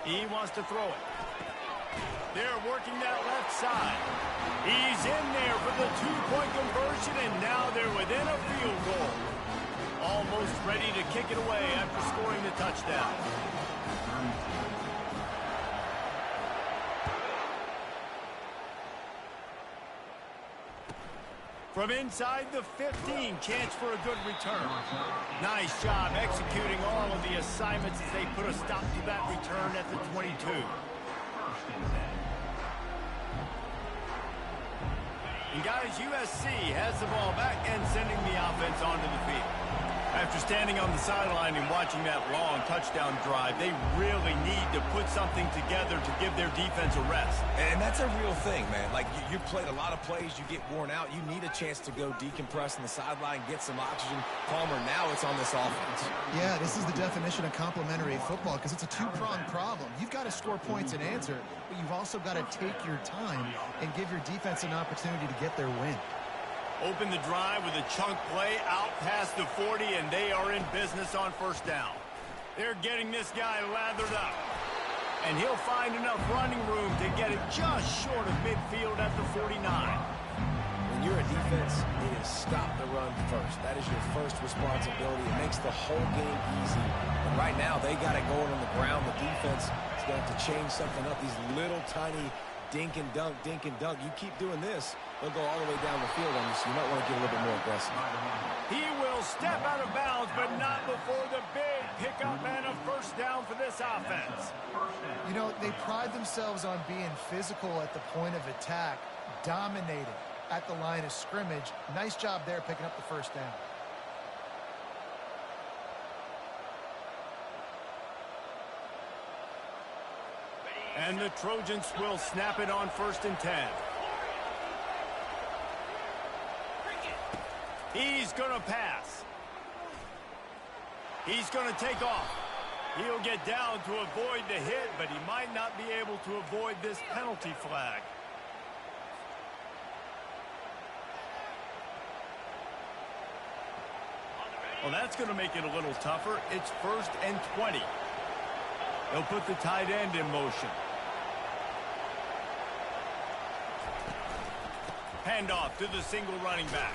He wants to throw it. They're working that left side. He's in there for the 2-point conversion, and now they're within a field goal. Almost ready to kick it away after scoring the touchdown. From inside the 15, chance for a good return. Nice job executing all of the assignments as they put a stop to that return at the 22. And guys, USC has the ball back and sending the offense onto the field. After standing on the sideline and watching that long touchdown drive, they really need to put something together to give their defense a rest. And that's a real thing, man. Like, you've played a lot of plays, you get worn out, you need a chance to go decompress on the sideline, get some oxygen. Palmer, now it's on this offense. Yeah, this is the definition of complementary football, because it's a two-pronged problem. You've got to score points and answer, but you've also got to take your time and give your defense an opportunity to get their win. Open the drive with a chunk play out past the 40, and they are in business on first down. They're getting this guy lathered up. And he'll find enough running room to get it just short of midfield at the 49. When you're a defense, it is stop the run first. That is your first responsibility. It makes the whole game easy. And right now, they got it going on the ground. The defense is going to have to change something up. These little tiny dink and dunk, dink and dunk. You keep doing this, they'll go all the way down the field on you, so you might want to get a little bit more aggressive. He will step out of bounds, but not before the big pickup and a first down for this offense. You know, they pride themselves on being physical at the point of attack, dominating at the line of scrimmage. Nice job there picking up the first down. And the Trojans will snap it on 1st and 10. He's going to pass. He's going to take off. He'll get down to avoid the hit, but he might not be able to avoid this penalty flag. Well, that's going to make it a little tougher. It's 1st and 20. They'll put the tight end in motion. Handoff to the single running back.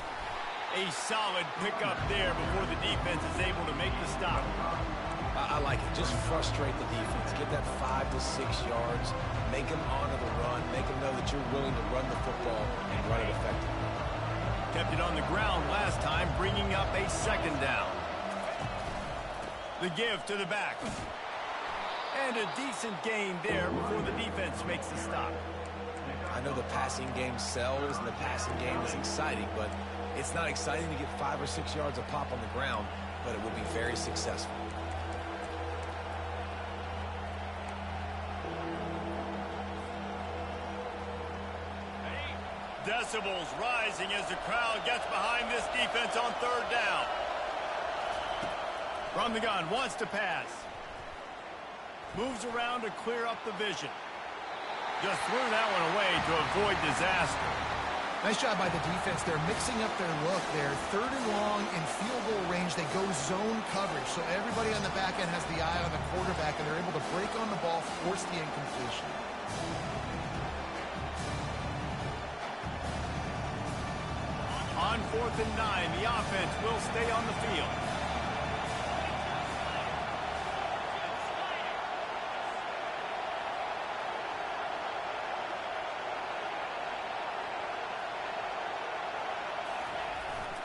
A solid pickup there before the defense is able to make the stop. I like it. Just frustrate the defense. Get that 5 to 6 yards. Make them honor the run. Make them know that you're willing to run the football and run it effectively. Kept it on the ground last time, bringing up a second down. The give to the back. And a decent gain there before the defense makes the stop. I know the passing game sells and the passing game is exciting, but it's not exciting to get 5 or 6 yards a pop on the ground, but it would be very successful. Decibels rising as the crowd gets behind this defense on third down. From the gun, wants to pass. Moves around to clear up the vision. Just threw that one away to avoid disaster. Nice job by the defense. They're mixing up their look there. Third and long in field goal range. They go zone coverage. So everybody on the back end has the eye on the quarterback, and they're able to break on the ball, force the incompletion. On 4th and 9, the offense will stay on the field.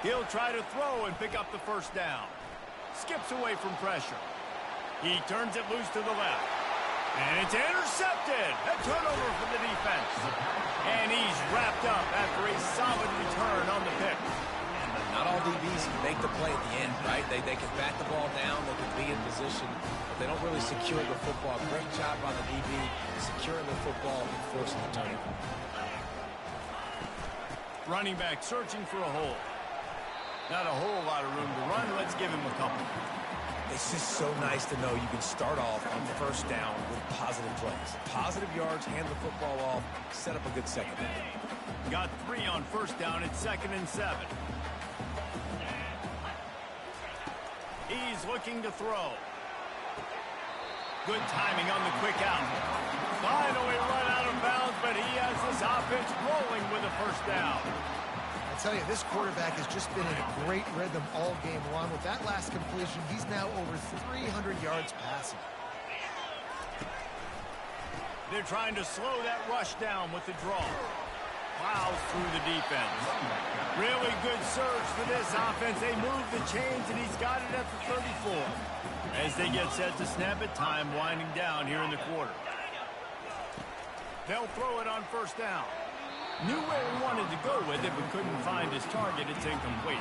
He'll try to throw and pick up the first down. Skips away from pressure. He turns it loose to the left. And it's intercepted. A turnover for the defense. And he's wrapped up after a solid return on the pick. Not all DBs can make the play at the end, right? They can bat the ball down, they can be in position, but they don't really secure the football. Great job by the DB securing the football and forcing the turnover. Running back searching for a hole. Not a whole lot of room to run. Let's give him a couple. It's just so nice to know you can start off on first down with positive plays. Positive yards, hand the football off, set up a good second down. Got 3 on first down at 2nd and 7. He's looking to throw. Good timing on the quick out. Finally run out of bounds, but he has this offense rolling with a first down. I tell you, this quarterback has just been in a great rhythm all game long. With that last completion, he's now over 300 yards passing. They're trying to slow that rush down with the draw. Plows through the defense. Really good surge for this offense. They move the chains, and he's got it at the 34. As they get set to snap it, time winding down here in the quarter. They'll throw it on first down. Knew where he wanted to go with it, but couldn't find his target. It's incomplete.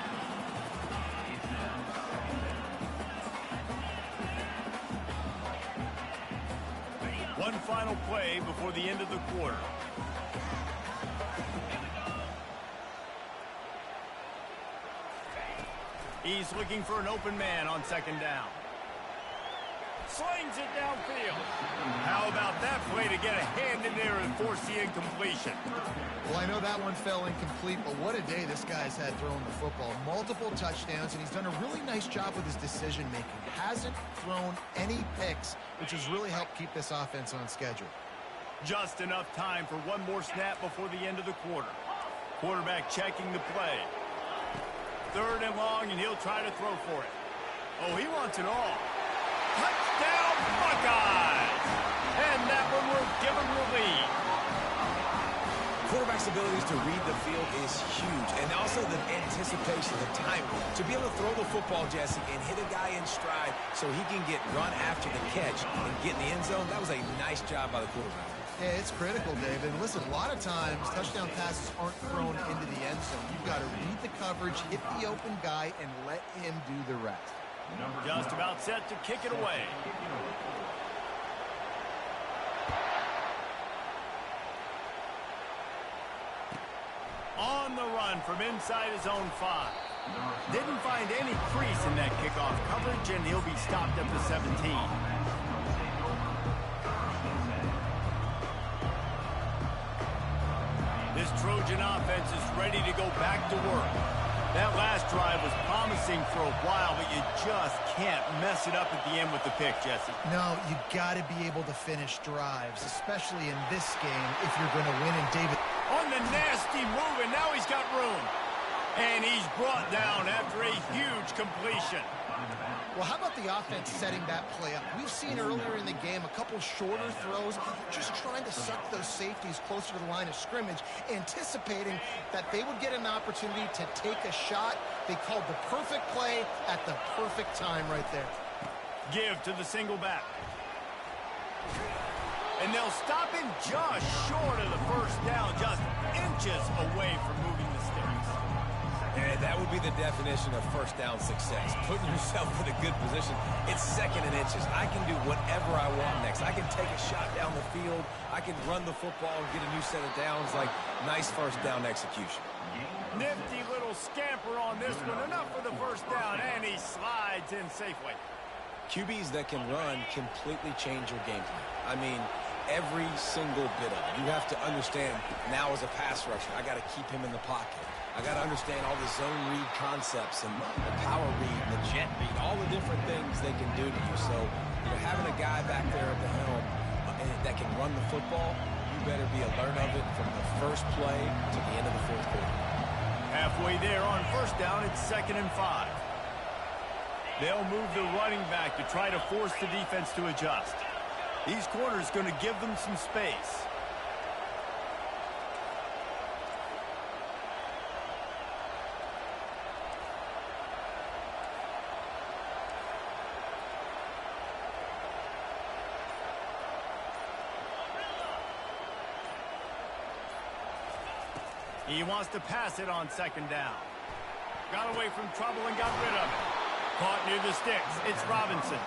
One final play before the end of the quarter. He's looking for an open man on 2nd down. Slings it downfield. How about that play to get a hand in there and force the incompletion? Well, I know that one fell incomplete, but what a day this guy's had throwing the football. Multiple touchdowns, and he's done a really nice job with his decision-making. Hasn't thrown any picks, which has really helped keep this offense on schedule. Just enough time for one more snap before the end of the quarter. Quarterback checking the play. 3rd and long, and he'll try to throw for it. Oh, he wants it all. Touchdown, Buckeyes! And that one will give him the lead. Quarterback's abilities to read the field is huge, and also the anticipation, the time to be able to throw the football, Jesse, and hit a guy in stride so he can get run after the catch and get in the end zone. That was a nice job by the quarterback. Yeah, it's critical, David. Listen, a lot of times touchdown passes aren't thrown into the end zone. You've got to read the coverage, hit the open guy, and let him do the rest. Just about set to kick it away. On the run from inside his own 5. Didn't find any crease in that kickoff coverage, and he'll be stopped at the 17. This Trojan offense is ready to go back to work. That last drive was promising for a while, but you just can't mess it up at the end with the pick, Jesse. No, you got to be able to finish drives, especially in this game if you're going to win. And David, on the nasty move, and now he's got room. And he's brought down after a huge completion. Well, how about the offense setting that play up? We've seen earlier in the game a couple shorter throws, just trying to suck those safeties closer to the line of scrimmage, anticipating that they would get an opportunity to take a shot. They called the perfect play at the perfect time right there. Give to the single back. And they'll stop him just short of the first down, just inches away from moving the sticks. And that would be the definition of first down success. Putting yourself in a good position. It's second and inches. I can do whatever I want next. I can take a shot down the field. I can run the football and get a new set of downs. Like, nice first down execution. Nifty little scamper on this one. Enough for the first down, and he slides in safely. QBs that can run completely change your game plan. I mean, every single bit of it. You have to understand now as a pass rusher, I got to keep him in the pocket. I got to understand all the zone read concepts and the power read and the jet read, all the different things they can do to you. So, you know, having a guy back there at the helm that can run the football, you better be alert of it from the first play to the end of the fourth quarter. Halfway there on first down, it's 2nd and 5. They'll move the running back to try to force the defense to adjust. These corners going to give them some space. He wants to pass it on 2nd down. Got away from trouble and got rid of it. Caught near the sticks. It's Robinson.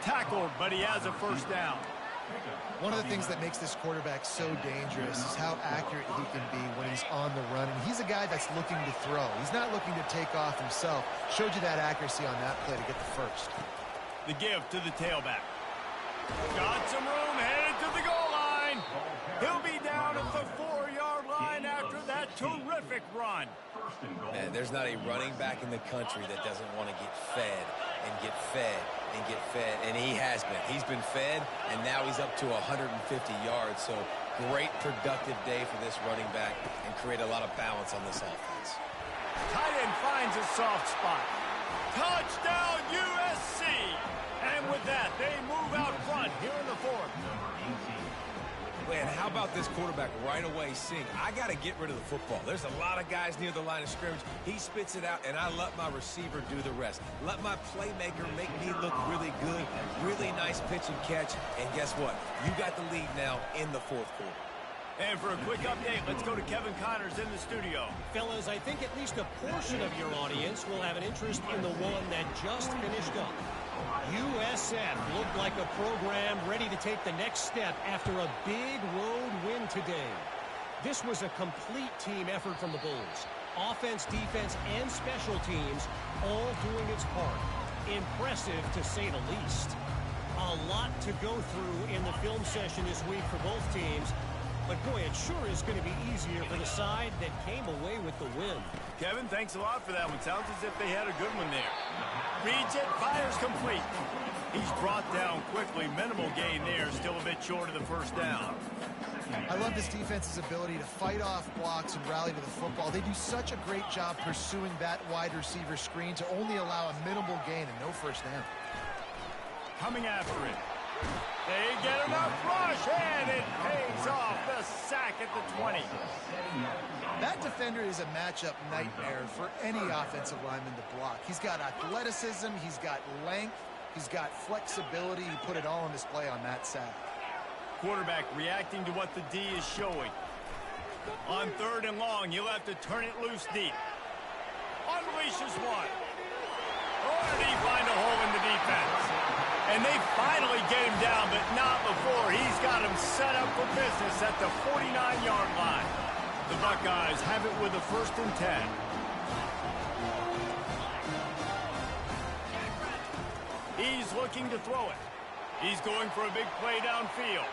Tackled, but he has a first down. One of the things that makes this quarterback so dangerous is how accurate he can be when he's on the run. And he's a guy that's looking to throw. He's not looking to take off himself. Showed you that accuracy on that play to get the first. The give to the tailback. Got some room, headed to the goal line. He'll be down at the 4-yard line after that terrific run. Man, there's not a running back in the country that doesn't want to get fed and get fed and get fed, and he has been. He's been fed, and now he's up to 150 yards, so great productive day for this running back and create a lot of balance on this offense. Tight end finds a soft spot. Touchdown, USC! And with that, they move out front here in the 4th. Man, how about this quarterback right away seeing, I got to get rid of the football. There's a lot of guys near the line of scrimmage. He spits it out, and I let my receiver do the rest. Let my playmaker make me look really good. Really nice pitch and catch. And guess what? You got the lead now in the 4th quarter. And for a quick update, let's go to Kevin Connors in the studio. Fellas, I think at least a portion of your audience will have an interest in the one that just finished up. USF looked like a program ready to take the next step after a big road win today. This was a complete team effort from the Bulls. Offense, defense, and special teams all doing its part. Impressive, to say the least. A lot to go through in the film session this week for both teams. But, boy, it sure is going to be easier for the side that came away with the win. Kevin, thanks a lot for that one. Sounds as if they had a good one there. Reads it, fires complete. He's brought down quickly. Minimal gain there. Still a bit short of the first down. I love this defense's ability to fight off blocks and rally to the football. They do such a great job pursuing that wide receiver screen to only allow a minimal gain and no first down. Coming after it. They get enough rush, and it pays off. The sack at the 20. That defender is a matchup nightmare for any offensive lineman to block. He's got athleticism, he's got length, he's got flexibility. He put it all on display on that sack. Quarterback reacting to what the D is showing. On 3rd and long, you'll have to turn it loose deep. Unleashes one. Oh, did he find a hole in the defense? And they finally get him down, but not before. He's got him set up for business at the 49-yard line. The Buckeyes have it with a 1st and 10. He's looking to throw it. He's going for a big play downfield.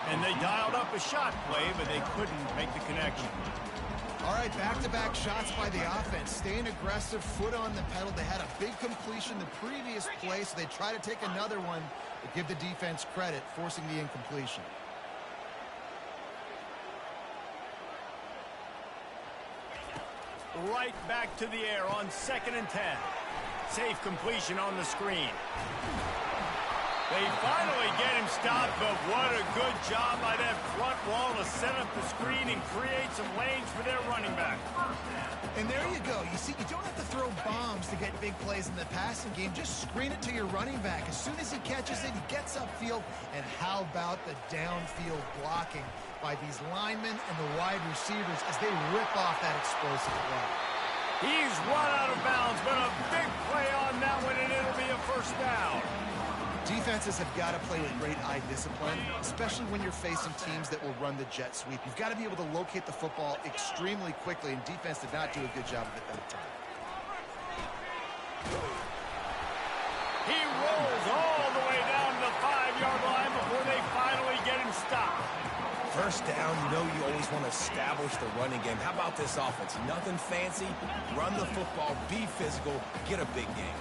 And they dialed up a shot play, but they couldn't make the connection. All right, back-to-back shots by the offense. Staying aggressive, foot on the pedal. They had a big completion the previous play, so they try to take another one, but give the defense credit, forcing the incompletion. Right back to the air on 2nd and 10. Safe completion on the screen. They finally get him stopped, but what a good job by that front wall to set up the screen and create some lanes for their running back. And there you go. You see, you don't have to throw bombs to get big plays in the passing game. Just screen it to your running back. As soon as he catches it, he gets upfield. And how about the downfield blocking by these linemen and the wide receivers as they rip off that explosive run? He's run out of bounds, but a big play on that one, and it'll be a first down. Defenses have got to play with great eye discipline, especially when you're facing teams that will run the jet sweep. You've got to be able to locate the football extremely quickly, and defense did not do a good job of it that time. He rolls all the way down to the 5-yard line before they finally get him stopped. First down, you know you always want to establish the running game. How about this offense? Nothing fancy. Run the football, be physical, get a big game.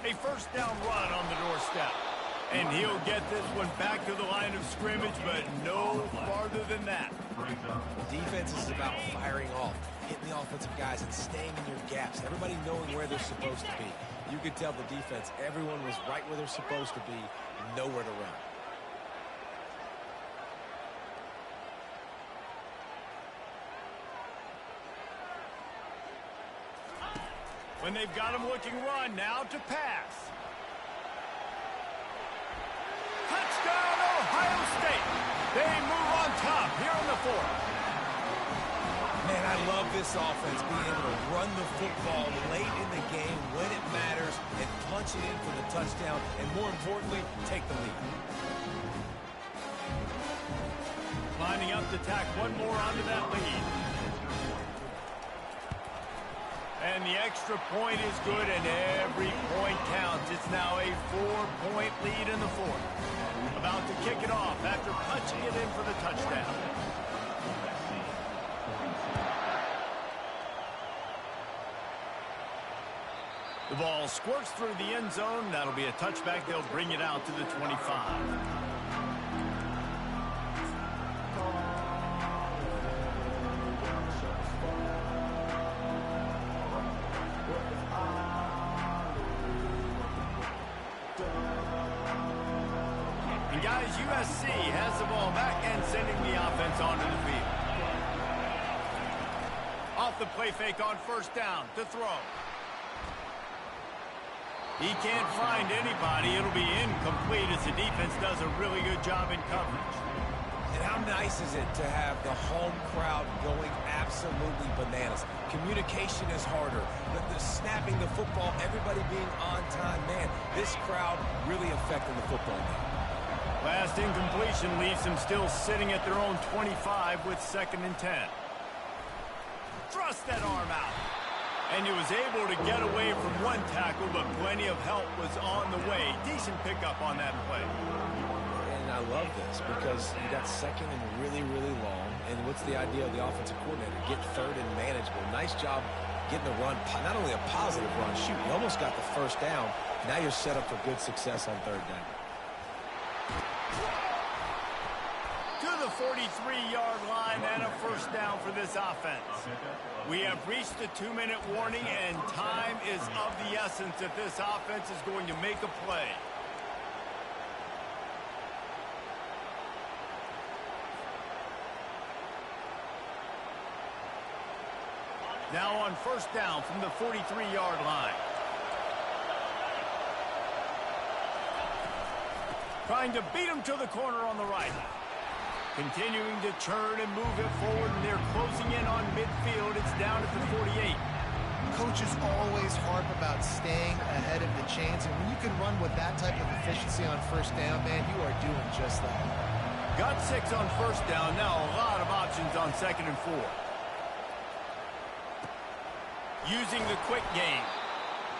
A first down run on the doorstep. And he'll get this one back to the line of scrimmage, but no farther than that. Defense is about firing off, hitting the offensive guys and staying in your gaps. Everybody knowing where they're supposed to be. You could tell the defense, everyone was right where they're supposed to be, nowhere to run. When they've got him looking run, now to pass. Touchdown, Ohio State. They move on top here in the 4th. Man, I love this offense being able to run the football late in the game when it matters and punch it in for the touchdown and, more importantly, take the lead. Lining up to tack one more onto that lead. And the extra point is good, and every point counts. It's now a 4-point lead in the 4th. About to kick it off after punching it in for the touchdown. The ball squirts through the end zone. That'll be a touchback. They'll bring it out to the 25. And guys, USC has the ball back and sending the offense onto the field. Off the play fake on first down to throw. He can't find anybody. It'll be incomplete as the defense does a really good job in coverage. And how nice is it to have the home crowd going absolutely bananas? Communication is harder. The snapping the football, everybody being on time. Man, this crowd really affecting the football game. Last incompletion leaves them still sitting at their own 25 with 2nd and 10. Thrust that arm out. And he was able to get away from one tackle, but plenty of help was on the way. Decent pickup on that play. And I love this because you got 2nd and really, really long. And what's the idea of the offensive coordinator? Get 3rd and manageable. Nice job getting the run. Not only a positive run, shoot, you almost got the first down. Now you're set up for good success on 3rd down. To the 43-yard line and a first down for this offense. We have reached the 2-minute warning, and time is of the essence if this offense is going to make a play. Now on first down from the 43-yard line. Trying to beat him to the corner on the right. Continuing to turn and move it forward, and they're closing in on midfield. It's down at the 48. Coaches always harp about staying ahead of the chains, and when you can run with that type of efficiency on first down, man, you are doing just that. Got 6 on first down. Now a lot of options on 2nd and 4. Using the quick game.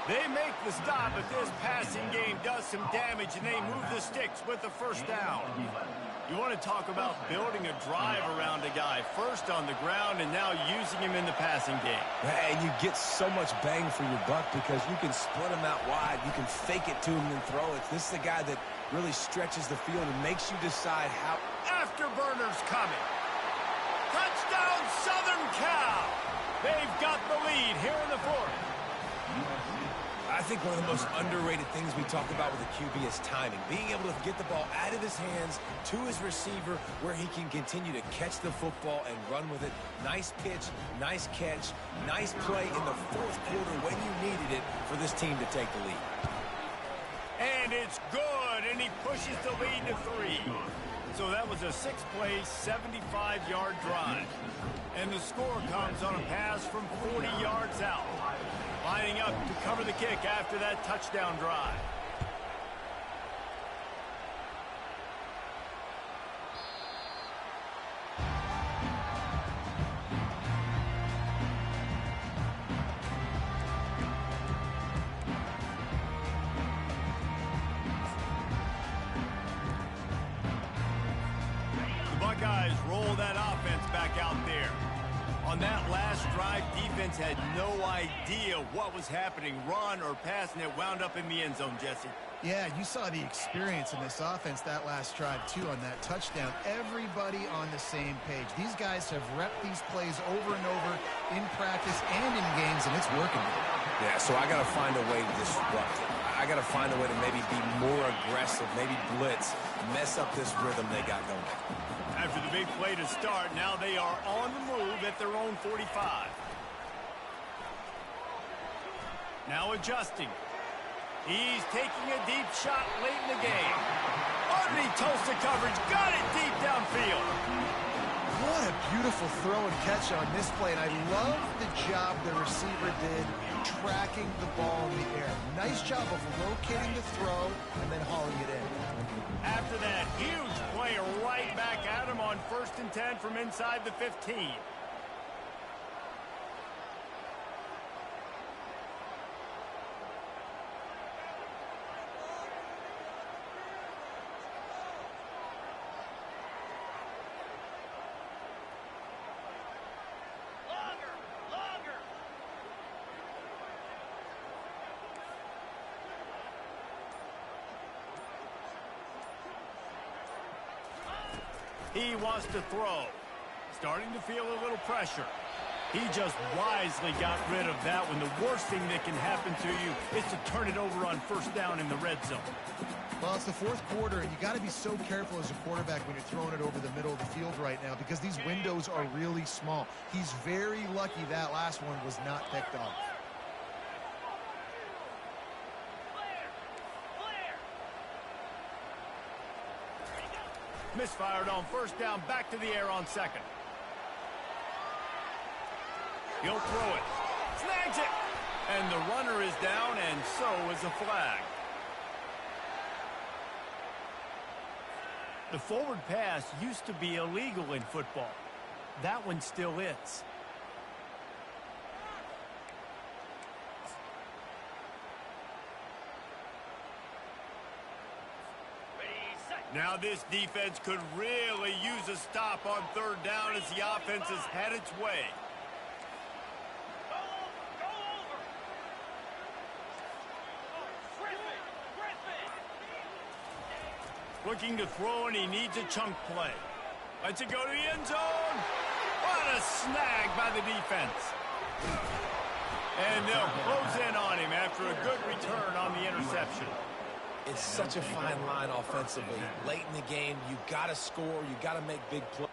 They make the stop, but this passing game does some damage, and they move the sticks with the first down. You want to talk about building a drive around a guy. First on the ground, and now using him in the passing game. And you get so much bang for your buck because you can split him out wide. You can fake it to him and throw it. This is the guy that really stretches the field and makes you decide how. Afterburners coming. Touchdown, Southern Cal. They've got the lead here in the 4th. I think one of the most underrated things we talk about with a QB is timing. Being able to get the ball out of his hands to his receiver where he can continue to catch the football and run with it. Nice pitch, nice catch, nice play in the fourth quarter when you needed it for this team to take the lead. And it's good, and he pushes the lead to 3. So that was a 6-play, 75-yard drive. And the score comes on a pass from 40 yards out. Lining up to cover the kick after that touchdown drive. The Buckeyes roll that offense back out there. On that last drive, defense had no idea what was happening, run or pass, and it wound up in the end zone, Jesse. Yeah, you saw the experience in this offense that last drive, too, on that touchdown. Everybody on the same page. These guys have repped these plays over and over in practice and in games, and it's working. Yeah, so I got to find a way to disrupt it. I got to find a way to maybe be more aggressive, maybe blitz, mess up this rhythm they got going. After the big play to start, now they are on the move at their own 45. Now adjusting. He's taking a deep shot late in the game. Underneath toasted coverage, got it deep downfield. What a beautiful throw and catch on this play, and I love the job the receiver did tracking the ball in the air. Nice job of locating the throw and then hauling it in. After that huge play right back at him on 1st and 10 from inside the 15. He wants to throw. Starting to feel a little pressure. He just wisely got rid of that when the worst thing that can happen to you is to turn it over on 1st down in the red zone. Well, it's the 4th quarter, and you got to be so careful as a quarterback when you're throwing it over the middle of the field right now because these windows are really small. He's very lucky that last one was not picked off. Misfired on 1st down, back to the air on 2nd. He'll throw it. Snags it. And the runner is down, and so is a flag. The forward pass used to be illegal in football. That one still is. Now this defense could really use a stop on 3rd down as the offense has had its way. Looking to throw, and he needs a chunk play. Lets it go to the end zone. What a snag by the defense. And they'll close in on him after a good return on the interception. It's such a fine line offensively. Late in the game, you got to score, you got to make big plays.